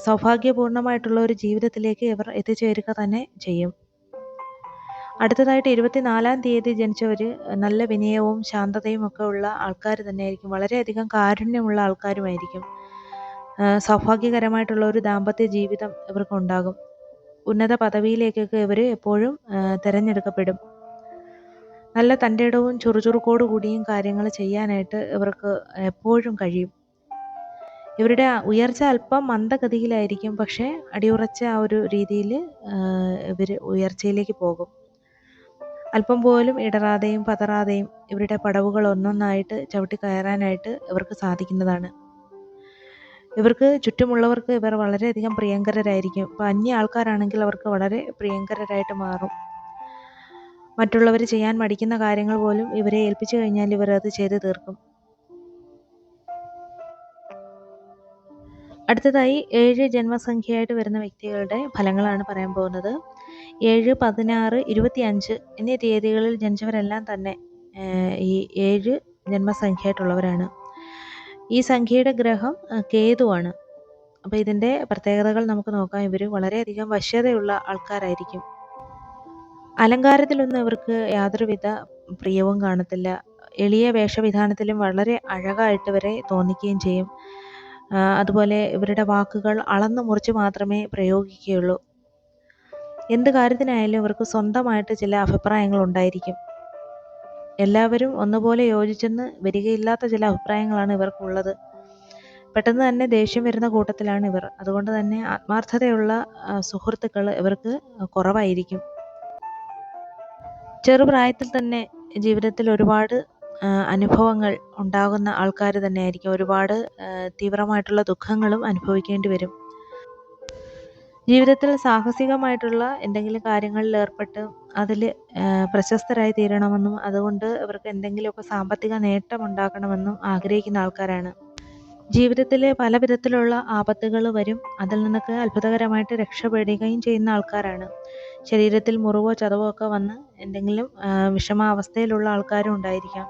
സൗഭാഗ്യപൂർണ്ണമായിട്ടുള്ള ഒരു ജീവിതത്തിലേക്ക് ഇവർ എത്തിച്ചേരുക തന്നെ ചെയ്യും. അടുത്തതായിട്ട് 24-ാം തീയതി ജനിച്ചവർ നല്ല വിനയവും ശാന്തതയും ഒക്കെ ഉള്ള ആൾക്കാർ തന്നെയായിരിക്കും. വളരെയധികം കാരുണ്യമുള്ള ആൾക്കാരുമായിരിക്കും. സൗഭാഗ്യകരമായിട്ടുള്ള ഒരു ദാമ്പത്യ ജീവിതം ഇവർക്കുണ്ടാകും. ഉന്നത പദവിയിലേക്കൊക്കെ ഇവർ എപ്പോഴും തിരഞ്ഞെടുക്കപ്പെടും. നല്ല തൻ്റെ ഇടവും ചുറുചുറുക്കോടു കൂടിയും കാര്യങ്ങൾ ചെയ്യാനായിട്ട് ഇവർക്ക് എപ്പോഴും കഴിയും. ഇവരുടെ ഉയർച്ച അല്പം മന്ദഗതിയിലായിരിക്കും. പക്ഷേ അടിയുറച്ച ആ ഒരു രീതിയിൽ ഇവർ ഉയർച്ചയിലേക്ക് പോകും. അല്പം പോലും ഇടറാതെയും പതറാതെയും ഇവരുടെ പടവുകൾ ഒന്നൊന്നായിട്ട് ചവിട്ടി കയറാനായിട്ട് ഇവർക്ക് സാധിക്കുന്നതാണ്. ഇവർക്ക് ചുറ്റുമുള്ളവർക്ക് ഇവർ വളരെയധികം പ്രിയങ്കരരായിരിക്കും. ഇപ്പോൾ അന്യ ആൾക്കാരാണെങ്കിൽ അവർക്ക് വളരെ പ്രിയങ്കരരായിട്ട് മാറും. മറ്റുള്ളവർ ചെയ്യാൻ മടിക്കുന്ന കാര്യങ്ങൾ പോലും ഇവരെ ഏൽപ്പിച്ചു കഴിഞ്ഞാൽ ഇവർ അത് ചെയ്ത് തീർക്കും. അടുത്തതായി 7 ജന്മസംഖ്യയായിട്ട് വരുന്ന വ്യക്തികളുടെ ഫലങ്ങളാണ് പറയാൻ പോകുന്നത്. 7, 16, 25 എന്നീ തീയതികളിൽ ജനിച്ചവരെല്ലാം തന്നെ ഈ 7 ജന്മസംഖ്യയായിട്ടുള്ളവരാണ്. ഈ സംഖ്യയുടെ ഗ്രഹം കേതുവാണ്. അപ്പോൾ ഇതിൻ്റെ പ്രത്യേകതകൾ നമുക്ക് നോക്കാം. ഇവർ വളരെയധികം വശ്യതയുള്ള ആൾക്കാരായിരിക്കും. അലങ്കാരത്തിലൊന്നും ഇവർക്ക് യാതൊരുവിധ പ്രിയവും കാണത്തില്ല. എളിയ വേഷവിധാനത്തിലും വളരെ അഴകായിട്ട് ഇവരെ തോന്നിക്കുകയും ചെയ്യും. അതുപോലെ ഇവരുടെ വാക്കുകൾ അളന്നു മുറിച്ച് മാത്രമേ പ്രയോഗിക്കുകയുള്ളൂ. എന്ത് കാര്യത്തിനായാലും ഇവർക്ക് സ്വന്തമായിട്ട് ചില അഭിപ്രായങ്ങൾ ഉണ്ടായിരിക്കും. എല്ലാവരും ഒന്നുപോലെ യോജിച്ചെന്ന് വരികയില്ലാത്ത ചില അഭിപ്രായങ്ങളാണ് ഇവർക്കുള്ളത്. പെട്ടെന്ന് തന്നെ ദേഷ്യം വരുന്ന കൂട്ടത്തിലാണ് ഇവർ. അതുകൊണ്ട് തന്നെ ആത്മാർത്ഥതയുള്ള സുഹൃത്തുക്കൾ ഇവർക്ക് കുറവായിരിക്കും. ചെറുപ്രായത്തിൽ തന്നെ ജീവിതത്തിൽ ഒരുപാട് അനുഭവങ്ങൾ ഉണ്ടാകുന്ന ആൾക്കാർ തന്നെയായിരിക്കും. ഒരുപാട് തീവ്രമായിട്ടുള്ള ദുഃഖങ്ങളും അനുഭവിക്കേണ്ടി വരും. ജീവിതത്തിൽ സാഹസികമായിട്ടുള്ള എന്തെങ്കിലും കാര്യങ്ങളിൽ ഏർപ്പെട്ട് അതിൽ പ്രശസ്തരായി തീരണമെന്നും അതുകൊണ്ട് ഇവർക്ക് എന്തെങ്കിലുമൊക്കെ സാമ്പത്തിക നേട്ടം ഉണ്ടാക്കണമെന്നും ആഗ്രഹിക്കുന്ന ആൾക്കാരാണ്. ജീവിതത്തിൽ പല വിധത്തിലുള്ള ആപത്തുകൾ വരും. അതിൽ നിന്നൊക്കെ അത്ഭുതകരമായിട്ട് രക്ഷപ്പെടുകയും ചെയ്യുന്ന ആൾക്കാരാണ്. ശരീരത്തിൽ മുറിവോ ചതവോ ഒക്കെ വന്ന് എന്തെങ്കിലും വിഷമാവസ്ഥയിലുള്ള ആൾക്കാരും ഉണ്ടായിരിക്കാം.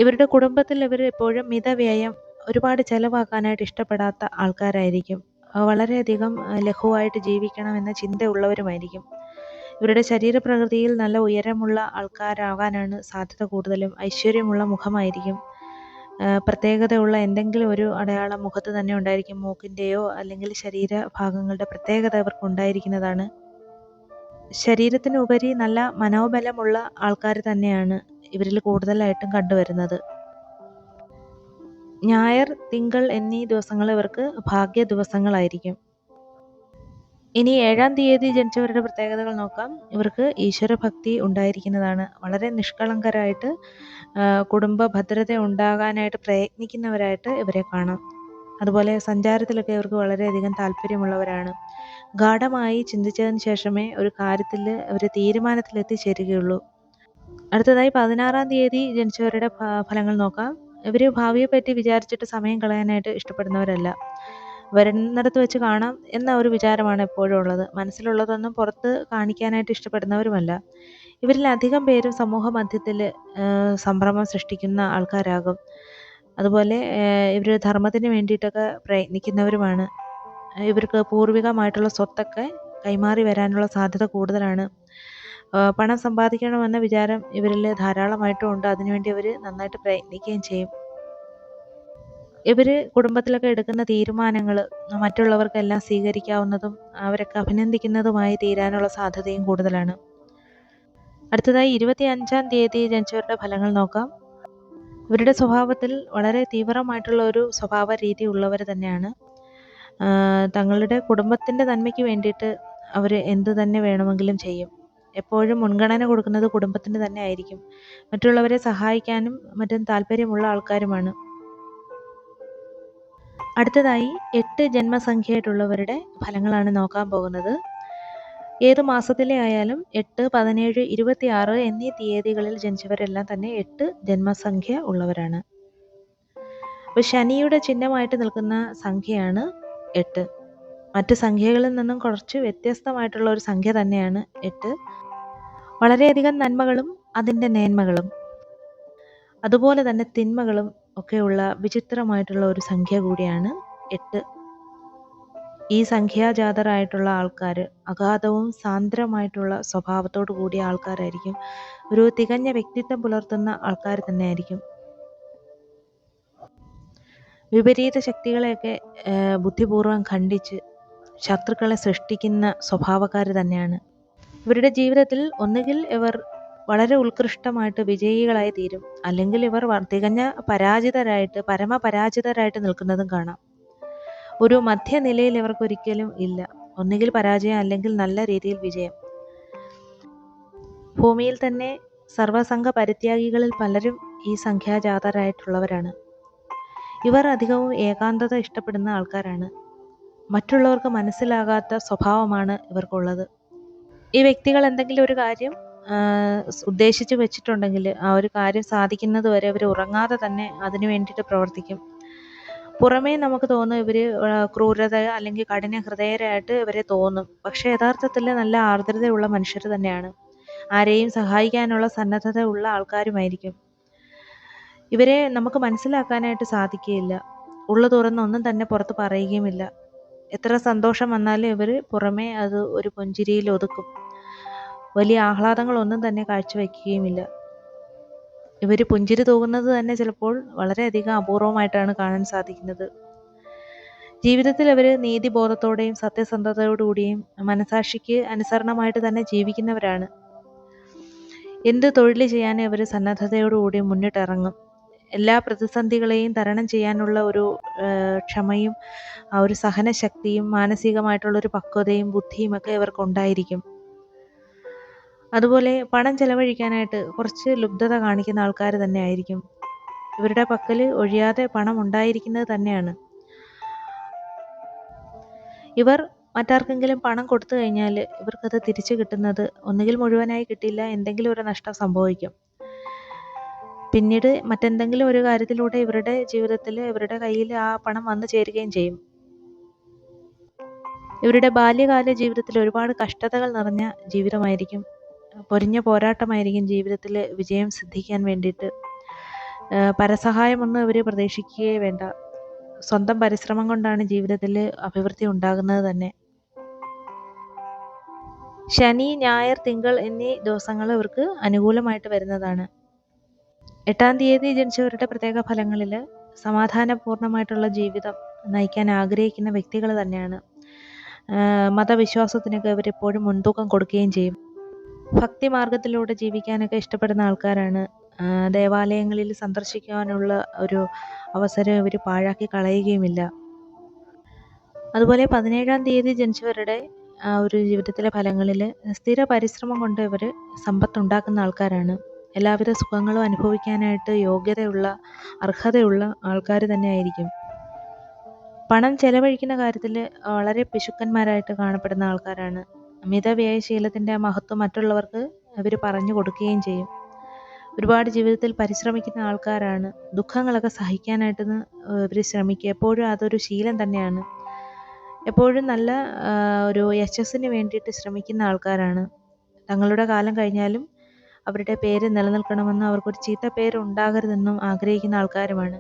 ഇവരുടെ കുടുംബത്തിൽ ഇവർ എപ്പോഴും മിതവ്യയം, ഒരുപാട് ചിലവാക്കാനായിട്ട് ഇഷ്ടപ്പെടാത്ത ആൾക്കാരായിരിക്കും. വളരെയധികം ലഘുവായിട്ട് ജീവിക്കണമെന്ന ചിന്തയുള്ളവരുമായിരിക്കും. ഇവരുടെ ശരീരപ്രകൃതിയിൽ നല്ല ഉയരമുള്ള ആൾക്കാരാകാനാണ് സാധ്യത കൂടുതലും. ഐശ്വര്യമുള്ള മുഖമായിരിക്കും. പ്രത്യേകതയുള്ള എന്തെങ്കിലും ഒരു അടയാളം മുഖത്ത് തന്നെ ഉണ്ടായിരിക്കും. മൂക്കിൻ്റെയോ അല്ലെങ്കിൽ ശരീരഭാഗങ്ങളുടെ പ്രത്യേകത ഇവർക്കുണ്ടായിരിക്കുന്നതാണ്. ശരീരത്തിനുപരി നല്ല മനോബലമുള്ള ആൾക്കാർ തന്നെയാണ് ഇവരിൽ കൂടുതലായിട്ടും കണ്ടുവരുന്നത്. ഞായർ, തിങ്കൾ എന്നീ ദിവസങ്ങൾ ഇവർക്ക് ഭാഗ്യ ദിവസങ്ങളായിരിക്കും. ഇനി 7-ാം തീയതി ജനിച്ചവരുടെ പ്രത്യേകതകൾ നോക്കാം. ഇവർക്ക് ഈശ്വരഭക്തി ഉണ്ടായിരിക്കുന്നതാണ്. വളരെ നിഷ്കളങ്കരായിട്ട് കുടുംബ ഭദ്രത ഉണ്ടാകാനായിട്ട് പ്രയത്നിക്കുന്നവരായിട്ട് ഇവരെ കാണാം. അതുപോലെ സഞ്ചാരത്തിലൊക്കെ ഇവർക്ക് വളരെയധികം താല്പര്യമുള്ളവരാണ്. ഗാഢമായി ചിന്തിച്ചതിന് ശേഷമേ ഒരു കാര്യത്തിൽ അവർ തീരുമാനത്തിലെത്തിച്ചേരുകയുള്ളൂ. അടുത്തതായി 16-ാം തീയതി ജനിച്ചവരുടെ ഫലങ്ങൾ നോക്കാം. ഇവർ ഭാവിയെപ്പറ്റി വിചാരിച്ചിട്ട് സമയം കളയാനായിട്ട് ഇഷ്ടപ്പെടുന്നവരല്ല. വരുന്നിടത്ത് വെച്ച് കാണാം എന്ന ഒരു വിചാരമാണ് എപ്പോഴും ഉള്ളത്. മനസ്സിലുള്ളതൊന്നും പുറത്ത് കാണിക്കാനായിട്ട് ഇഷ്ടപ്പെടുന്നവരുമല്ല. ഇവരിൽ അധികം പേരും സമൂഹ മധ്യത്തിൽ സംഭ്രമം സൃഷ്ടിക്കുന്ന ആൾക്കാരാകും. അതുപോലെ ഇവർ ധർമ്മത്തിന് വേണ്ടിയിട്ടൊക്കെ പ്രയത്നിക്കുന്നവരുമാണ്. ഇവർക്ക് പൂർവികമായിട്ടുള്ള സ്വത്തൊക്കെ കൈമാറി വരാനുള്ള സാധ്യത കൂടുതലാണ്. പണം സമ്പാദിക്കണമെന്ന വിചാരം ഇവരിൽ ധാരാളമായിട്ടും ഉണ്ട്. അതിനുവേണ്ടി അവർ നന്നായിട്ട് പ്രയത്നിക്കുകയും ചെയ്യും. ഇവർ കുടുംബത്തിലൊക്കെ എടുക്കുന്ന തീരുമാനങ്ങൾ മറ്റുള്ളവർക്കെല്ലാം സ്വീകരിക്കാവുന്നതും അവരൊക്കെ അഭിനന്ദിക്കുന്നതുമായി തീരാനുള്ള സാധ്യതയും കൂടുതലാണ്. അടുത്തതായി 25-ാം തീയതി ജനിച്ചവരുടെ ഫലങ്ങൾ നോക്കാം. ഇവരുടെ സ്വഭാവത്തിൽ വളരെ തീവ്രമായിട്ടുള്ള ഒരു സ്വഭാവ രീതി ഉള്ളവർ തന്നെയാണ്. തങ്ങളുടെ കുടുംബത്തിൻ്റെ നന്മയ്ക്ക് വേണ്ടിയിട്ട് അവർ എന്ത് തന്നെ വേണമെങ്കിലും ചെയ്യും. എപ്പോഴും മുൻഗണന കൊടുക്കുന്നത് കുടുംബത്തിന് തന്നെ ആയിരിക്കും. മറ്റുള്ളവരെ സഹായിക്കാനും മറ്റും താല്പര്യമുള്ള ആൾക്കാരുമാണ്. അടുത്തതായി 8 ജന്മസംഖ്യയായിട്ടുള്ളവരുടെ ഫലങ്ങളാണ് നോക്കാൻ പോകുന്നത്. ഏത് മാസത്തിലെ ആയാലും 8, 17, 26 എന്നീ തീയതികളിൽ ജനിച്ചവരെല്ലാം തന്നെ 8 ജന്മസംഖ്യ ഉള്ളവരാണ്. അപ്പോൾ ശനിയുടെ ചിഹ്നമായിട്ട് നിൽക്കുന്ന സംഖ്യയാണ് 8. മറ്റ് സംഖ്യകളിൽ നിന്നും കുറച്ച് വ്യത്യസ്തമായിട്ടുള്ള ഒരു സംഖ്യ തന്നെയാണ് 8. വളരെയധികം നന്മകളും അതിൻ്റെ മേന്മകളും അതുപോലെ തന്നെ തിന്മകളും ഒക്കെയുള്ള വിചിത്രമായിട്ടുള്ള ഒരു സംഖ്യ കൂടിയാണ് 8. ഈ സംഖ്യാജാതരായിട്ടുള്ള ആൾക്കാർ അഗാധവും സാന്ദ്രമായിട്ടുള്ള സ്വഭാവത്തോടു കൂടിയ ആൾക്കാരായിരിക്കും. ഒരു തികഞ്ഞ വ്യക്തിത്വം പുലർത്തുന്ന ആൾക്കാർ തന്നെ ആയിരിക്കും. വിപരീത ശക്തികളെയൊക്കെ ബുദ്ധിപൂർവം ഖണ്ഡിച്ച് ശത്രുക്കളെ സൃഷ്ടിക്കുന്ന സ്വഭാവക്കാർ തന്നെയാണ്. ഇവരുടെ ജീവിതത്തിൽ ഒന്നുകിൽ ഇവർ വളരെ ഉത്കൃഷ്ടമായിട്ട് വിജയികളായി തീരും, അല്ലെങ്കിൽ ഇവർ തികഞ്ഞ പരാജിതരായിട്ട് പരമപരാജിതരായിട്ട് നിൽക്കുന്നതും കാണാം. ഒരു മധ്യനിലയിൽ ഇവർക്കൊരിക്കലും ഇല്ല. ഒന്നുകിൽ പരാജയം അല്ലെങ്കിൽ നല്ല രീതിയിൽ വിജയം. ഭൂമിയിൽ തന്നെ സർവസംഘ പരിത്യാഗികളിൽ പലരും ഈ സംഖ്യാജാതരായിട്ടുള്ളവരാണ്. ഇവർ അധികവും ഏകാന്തത ഇഷ്ടപ്പെടുന്ന ആൾക്കാരാണ്. മറ്റുള്ളവർക്ക് മനസ്സിലാകാത്ത സ്വഭാവമാണ് ഇവർക്കുള്ളത്. ഈ വ്യക്തികൾ എന്തെങ്കിലും ഒരു കാര്യം ഉദ്ദേശിച്ച് വെച്ചിട്ടുണ്ടെങ്കിൽ ആ ഒരു കാര്യം സാധിക്കുന്നത് വരെ അവർ ഉറങ്ങാതെ തന്നെ അതിനു വേണ്ടിയിട്ട് പ്രവർത്തിക്കും. പുറമേ നമുക്ക് തോന്നും ഇവർ ക്രൂരത അല്ലെങ്കിൽ കഠിന ഹൃദയരായിട്ട് ഇവരെ തോന്നും. പക്ഷേ യഥാർത്ഥത്തിൽ നല്ല ആർദ്രതയുള്ള മനുഷ്യർ തന്നെയാണ്. ആരെയും സഹായിക്കാനുള്ള സന്നദ്ധത ഉള്ള ആൾക്കാരുമായിരിക്കും. ഇവരെ നമുക്ക് മനസ്സിലാക്കാനായിട്ട് സാധിക്കുകയില്ല. ഉള്ളു തുറന്ന് ഒന്നും തന്നെ പുറത്ത് പറയുകയുമില്ല. എത്ര സന്തോഷം വന്നാലും ഇവർ പുറമേ അത് ഒരു പുഞ്ചിരിയിൽ ഒതുക്കും. വലിയ ആഹ്ലാദങ്ങളൊന്നും തന്നെ കാഴ്ചവെക്കുകയുമില്ല. ഇവർ പുഞ്ചിരി തൂകുന്നത് തന്നെ ചിലപ്പോൾ വളരെയധികം അപൂർവമായിട്ടാണ് കാണാൻ സാധിക്കുന്നത്. ജീവിതത്തിൽ അവർ നീതിബോധത്തോടെയും സത്യസന്ധതയോടുകൂടിയും മനസാക്ഷിക്ക് അനുസരണമായിട്ട് തന്നെ ജീവിക്കുന്നവരാണ്. എന്ത് തൊഴിൽ ചെയ്യാനും അവർ സന്നദ്ധതയോടുകൂടി മുന്നിട്ടിറങ്ങും. എല്ലാ പ്രതിസന്ധികളെയും തരണം ചെയ്യാനുള്ള ഒരു ക്ഷമയും ആ ഒരു സഹനശക്തിയും മാനസികമായിട്ടുള്ളൊരു പക്വതയും ബുദ്ധിയും ഒക്കെ ഇവർക്കുണ്ടായിരിക്കും. അതുപോലെ പണം ചെലവഴിക്കാനായിട്ട് കുറച്ച് ലുബ്ധത കാണിക്കുന്ന ആൾക്കാർ തന്നെ ആയിരിക്കും. ഇവരുടെ പക്കൽ ഒഴിയാതെ പണം ഉണ്ടായിരിക്കുന്നത് തന്നെയാണ്. ഇവർ മറ്റാർക്കെങ്കിലും പണം കൊടുത്തു കഴിഞ്ഞാൽ ഇവർക്കത് തിരിച്ചു കിട്ടുന്നത് ഒന്നുകിൽ മുഴുവനായി കിട്ടില്ല, എന്തെങ്കിലും ഒരു നഷ്ടം സംഭവിക്കും. പിന്നീട് മറ്റെന്തെങ്കിലും ഒരു കാര്യത്തിലൂടെ ഇവരുടെ ജീവിതത്തിൽ ഇവരുടെ കയ്യിൽ ആ പണം വന്നു ചേരുകയും ചെയ്യും. ഇവരുടെ ബാല്യകാല ജീവിതത്തിൽ ഒരുപാട് കഷ്ടതകൾ നിറഞ്ഞ ജീവിതമായിരിക്കും. പൊരിഞ്ഞ പോരാട്ടമായിരിക്കും ജീവിതത്തിൽ വിജയം സിദ്ധിക്കാൻ വേണ്ടിയിട്ട്. പരസഹായമൊന്നും ഇവർ പ്രതീക്ഷിക്കുകയേ വേണ്ട. സ്വന്തം പരിശ്രമം കൊണ്ടാണ് ജീവിതത്തിൽ അഭിവൃദ്ധി ഉണ്ടാകുന്നത് തന്നെ. ശനി, ഞായർ, തിങ്കൾ എന്നീ ദിവസങ്ങൾ ഇവർക്ക് അനുകൂലമായിട്ട് വരുന്നതാണ്. 8-ാം തീയതി ജനിച്ചവരുടെ പ്രത്യേക ഫലങ്ങളിൽ സമാധാനപൂർണമായിട്ടുള്ള ജീവിതം നയിക്കാൻ ആഗ്രഹിക്കുന്ന വ്യക്തികൾ തന്നെയാണ്. മതവിശ്വാസത്തിനൊക്കെ ഇവരെപ്പോഴും മുൻതൂക്കം കൊടുക്കുകയും ചെയ്യും. ഭക്തിമാർഗത്തിലൂടെ ജീവിക്കാനൊക്കെ ഇഷ്ടപ്പെടുന്ന ആൾക്കാരാണ്. ദേവാലയങ്ങളിൽ സന്ദർശിക്കാനുള്ള ഒരു അവസരം ഇവർ പാഴാക്കി കളയുകയുമില്ല. അതുപോലെ 17-ാം തീയതി ജനിച്ചവരുടെ ആ ഒരു ജീവിതത്തിലെ ഫലങ്ങളിൽ സ്ഥിര പരിശ്രമം കൊണ്ട് ഇവർ സമ്പത്തുണ്ടാക്കുന്ന ആൾക്കാരാണ്. എല്ലാവിധ സുഖങ്ങളും അനുഭവിക്കാനായിട്ട് യോഗ്യതയുള്ള അർഹതയുള്ള ആൾക്കാർ തന്നെ ആയിരിക്കും. പണം ചെലവഴിക്കുന്ന കാര്യത്തിൽ വളരെ പിശുക്കന്മാരായിട്ട് കാണപ്പെടുന്ന ആൾക്കാരാണ്. മിതവ്യയശീലത്തിൻ്റെ മഹത്വം മറ്റുള്ളവർക്ക് ഇവർ പറഞ്ഞു കൊടുക്കുകയും ചെയ്യും. ഒരുപാട് ജീവിതത്തിൽ പരിശ്രമിക്കുന്ന ആൾക്കാരാണ്. ദുഃഖങ്ങളൊക്കെ സഹിക്കാനായിട്ട് ഇവർ ശ്രമിക്കുക. എപ്പോഴും അതൊരു ശീലം തന്നെയാണ്. എപ്പോഴും നല്ല ഒരു യശസ്സിന് വേണ്ടിയിട്ട് ശ്രമിക്കുന്ന ആൾക്കാരാണ്. തങ്ങളുടെ കാലം കഴിഞ്ഞാലും അവരുടെ പേര് നിലനിൽക്കണമെന്നും അവർക്കൊരു ചീത്ത പേര് ഉണ്ടാകരുതെന്നും ആഗ്രഹിക്കുന്ന ആൾക്കാരുമാണ്.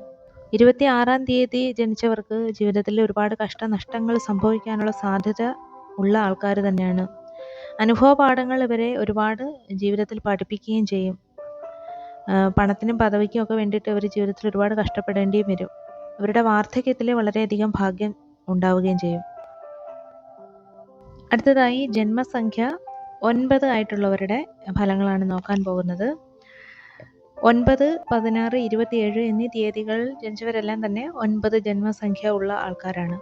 26-ാം തീയതി ജനിച്ചവർക്ക് ജീവിതത്തിൽ ഒരുപാട് കഷ്ടനഷ്ടങ്ങൾ സംഭവിക്കാനുള്ള സാധ്യത ഉള്ള ആൾക്കാർ തന്നെയാണ്. അനുഭവ പാഠങ്ങൾ ഇവരെ ഒരുപാട് ജീവിതത്തിൽ പഠിപ്പിക്കുകയും ചെയ്യും. പണത്തിനും പദവിക്കും ഒക്കെ വേണ്ടിയിട്ട് ഇവർ ജീവിതത്തിൽ ഒരുപാട് കഷ്ടപ്പെടേണ്ടിയും വരും. ഇവരുടെ വാർദ്ധക്യത്തിൽ വളരെയധികം ഭാഗ്യം ഉണ്ടാവുകയും ചെയ്യും. അടുത്തതായി ജന്മസംഖ്യ 9 ആയിട്ടുള്ളവരുടെ ഫലങ്ങളാണ് നോക്കാൻ പോകുന്നത്. 9, 16, 27 എന്നീ തീയതികൾ ജനിച്ചവരെല്ലാം തന്നെ 9 ജന്മസംഖ്യ ഉള്ള ആൾക്കാരാണ്.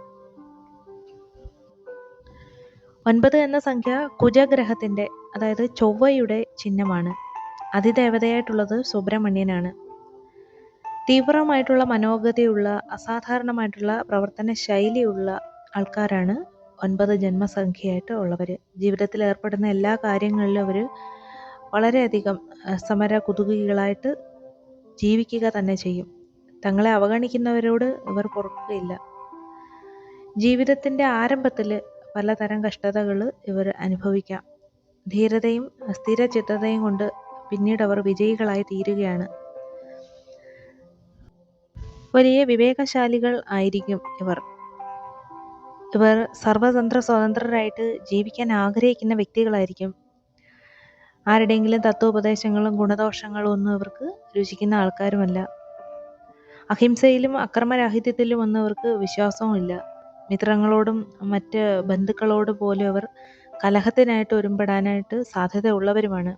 9 എന്ന സംഖ്യ കുജഗ്രഹത്തിൻ്റെ, അതായത് ചൊവ്വയുടെ ചിഹ്നമാണ്. അതിദേവതയായിട്ടുള്ളത് സുബ്രഹ്മണ്യനാണ്. തീവ്രമായിട്ടുള്ള മനോഗതിയുള്ള അസാധാരണമായിട്ടുള്ള പ്രവർത്തന ശൈലിയുള്ള ആൾക്കാരാണ് 9 ജന്മസംഖ്യയായിട്ട് ഉള്ളവർ. ജീവിതത്തിൽ ഏർപ്പെടുന്ന എല്ലാ കാര്യങ്ങളിലും അവർ വളരെയധികം സമര കുതുകികളായിട്ട് ജീവിക്കുക തന്നെ ചെയ്യും. തങ്ങളെ അവഗണിക്കുന്നവരോട് ഇവർ പൊറുക്കുകയില്ല. ജീവിതത്തിൻ്റെ ആരംഭത്തിൽ പലതരം കഷ്ടതകൾ ഇവർ അനുഭവിക്കാം. ധീരതയും സ്ഥിരചിത്തതയും കൊണ്ട് പിന്നീട് അവർ വിജയികളായി തീരുകയാണ്. വലിയ വിവേകശാലികൾ ആയിരിക്കും ഇവർ. സർവതന്ത്ര സ്വതന്ത്രരായിട്ട് ജീവിക്കാൻ ആഗ്രഹിക്കുന്ന വ്യക്തികളായിരിക്കും. ആരുടെയെങ്കിലും തത്വോപദേശങ്ങളും ഗുണദോഷങ്ങളും ഒന്നും ഇവർക്ക് രുചിക്കുന്ന ആൾക്കാരുമല്ല. അഹിംസയിലും അക്രമരാഹിത്യത്തിലും ഒന്നും ഇവർക്ക് വിശ്വാസവുമില്ല. മിത്രങ്ങളോടും മറ്റ് ബന്ധുക്കളോടും പോലും ഇവർ കലഹത്തിനായിട്ട് ഒരുമ്പെടാനായിട്ട് സാധ്യതയുള്ളവരുമാണ്.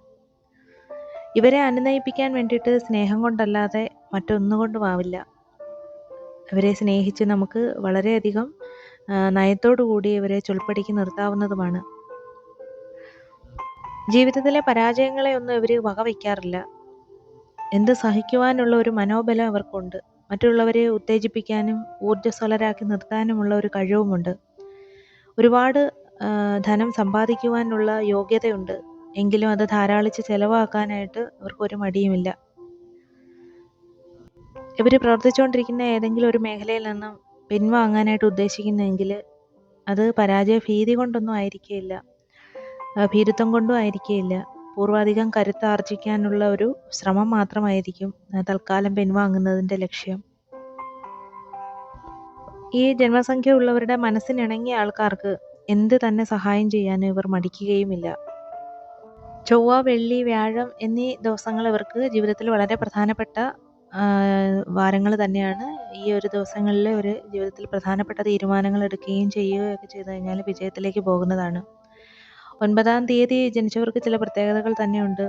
ഇവരെ അനുനയിപ്പിക്കാൻ വേണ്ടിയിട്ട് സ്നേഹം കൊണ്ടല്ലാതെ മറ്റൊന്നുകൊണ്ടും ആവില്ല. ഇവരെ സ്നേഹിച്ച് നമുക്ക് വളരെയധികം നയത്തോടു കൂടി ഇവരെ ചൊൽപ്പടിക്ക് നിർത്താവുന്നതുമാണ്. ജീവിതത്തിലെ പരാജയങ്ങളെ ഒന്നും ഇവർ വകവയ്ക്കാറില്ല. എന്ത് സഹിക്കുവാനുള്ള ഒരു മനോബലം അവർക്കുണ്ട്. മറ്റുള്ളവരെ ഉത്തേജിപ്പിക്കാനും ഊർജ്ജസ്വലരാക്കി നിർത്താനുമുള്ള ഒരു കഴിവുമുണ്ട്. ഒരുപാട് ധനം സമ്പാദിക്കുവാനുള്ള യോഗ്യതയുണ്ട്. എങ്കിലും അത് ധാരാളിച്ച് ചെലവാക്കാനായിട്ട് ഇവർക്കൊരു മടിയുമില്ല. ഇവർ പ്രവർത്തിച്ചുകൊണ്ടിരിക്കുന്ന ഏതെങ്കിലും ഒരു മേഖലയിൽ നിന്നും പിൻവാങ്ങാനായിട്ട് ഉദ്ദേശിക്കുന്നെങ്കിൽ അത് പരാജയ ഭീതി കൊണ്ടൊന്നും ആയിരിക്കുകയില്ല, ഭീരുത്വം കൊണ്ടും ആയിരിക്കുകയില്ല. പൂർവാധികം കരുത്താർജിക്കാനുള്ള ഒരു ശ്രമം മാത്രമായിരിക്കും തൽക്കാലം പിൻവാങ്ങുന്നതിൻ്റെ ലക്ഷ്യം. ഈ ജന്മസംഖ്യ ഉള്ളവരുടെ മനസ്സിനിണങ്ങിയ ആൾക്കാർക്ക് എന്ത് തന്നെ സഹായം ചെയ്യാനും ഇവർ മടിക്കുകയുമില്ല. ചൊവ്വ, വെള്ളി, വ്യാഴം എന്നീ ദിവസങ്ങൾ ഇവർക്ക് ജീവിതത്തിൽ വളരെ പ്രധാനപ്പെട്ട വാരങ്ങൾ തന്നെയാണ്. ഈ ഒരു ദിവസങ്ങളിൽ ഇവർ ജീവിതത്തിൽ പ്രധാനപ്പെട്ട തീരുമാനങ്ങൾ എടുക്കുകയും ചെയ്യുകയൊക്കെ ചെയ്തു കഴിഞ്ഞാൽ വിജയത്തിലേക്ക് പോകുന്നതാണ്. 9-ാം തീയതി ജനിച്ചവർക്ക് ചില പ്രത്യേകതകൾ തന്നെയുണ്ട്.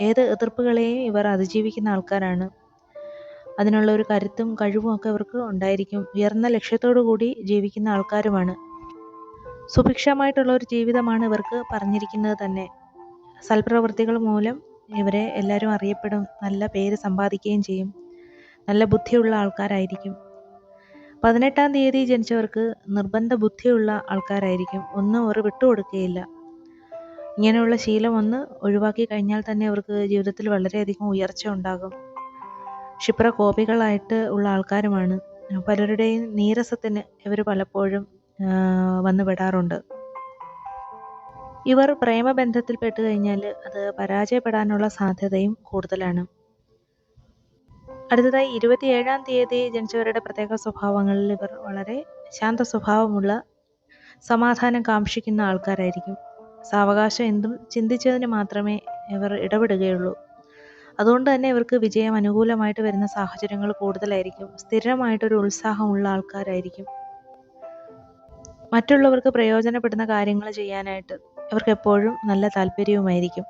ഏത് എതിർപ്പുകളെയും ഇവർ അതിജീവിക്കുന്ന ആൾക്കാരാണ്. അതിനുള്ള ഒരു കരുത്തും കഴിവും ഒക്കെ ഇവർക്ക് ഉണ്ടായിരിക്കും. ഉയർന്ന ലക്ഷ്യത്തോടു കൂടി ജീവിക്കുന്ന ആൾക്കാരുമാണ്. സുഭിക്ഷമായിട്ടുള്ള ഒരു ജീവിതമാണ് ഇവർക്ക് പറഞ്ഞിരിക്കുന്നത് തന്നെ. സൽപ്രവൃത്തികൾ മൂലം ഇവരെ എല്ലാവരും അറിയപ്പെടും. നല്ല പേര് സമ്പാദിക്കുകയും ചെയ്യും. നല്ല ബുദ്ധിയുള്ള ആൾക്കാരായിരിക്കും. 18-ാം തീയതി ജനിച്ചവർക്ക് നിർബന്ധ ബുദ്ധിയുള്ള ആൾക്കാരായിരിക്കും. ഒന്നും അവർ വിട്ടുകൊടുക്കുകയില്ല. ഇങ്ങനെയുള്ള ശീലം ഒന്ന് ഒഴിവാക്കി കഴിഞ്ഞാൽ തന്നെ അവർക്ക് ജീവിതത്തിൽ വളരെയധികം ഉയർച്ച ഉണ്ടാകും. ക്ഷിപ്രകോപികളായിട്ട് ഉള്ള ആൾക്കാരുമാണ്. പലരുടെയും നീരസത്തിന് ഇവർ പലപ്പോഴും വന്നു പെടാറുണ്ട്. ഇവർ പ്രേമബന്ധത്തിൽ പെട്ട് കഴിഞ്ഞാൽ അത് പരാജയപ്പെടാനുള്ള സാധ്യതയും കൂടുതലാണ്. അടുത്തതായി 27-ാം തീയതി ജനിച്ചവരുടെ പ്രത്യേക സ്വഭാവങ്ങളിൽ ഇവർ വളരെ ശാന്ത സ്വഭാവമുള്ള, സമാധാനം കാംക്ഷിക്കുന്ന ആൾക്കാരായിരിക്കും. സാവകാശം എന്തും ചിന്തിച്ചതിന് മാത്രമേ ഇവർ ഇടപെടുകയുള്ളൂ. അതുകൊണ്ട് തന്നെ ഇവർക്ക് വിജയം അനുകൂലമായിട്ട് വരുന്ന സാഹചര്യങ്ങൾ കൂടുതലായിരിക്കും. സ്ഥിരമായിട്ടൊരു ഉത്സാഹമുള്ള ആൾക്കാരായിരിക്കും. മറ്റുള്ളവർക്ക് പ്രയോജനപ്പെടുന്ന കാര്യങ്ങൾ ചെയ്യാനായിട്ട് ഇവർക്ക് എപ്പോഴും നല്ല താല്പര്യവുമായിരിക്കും.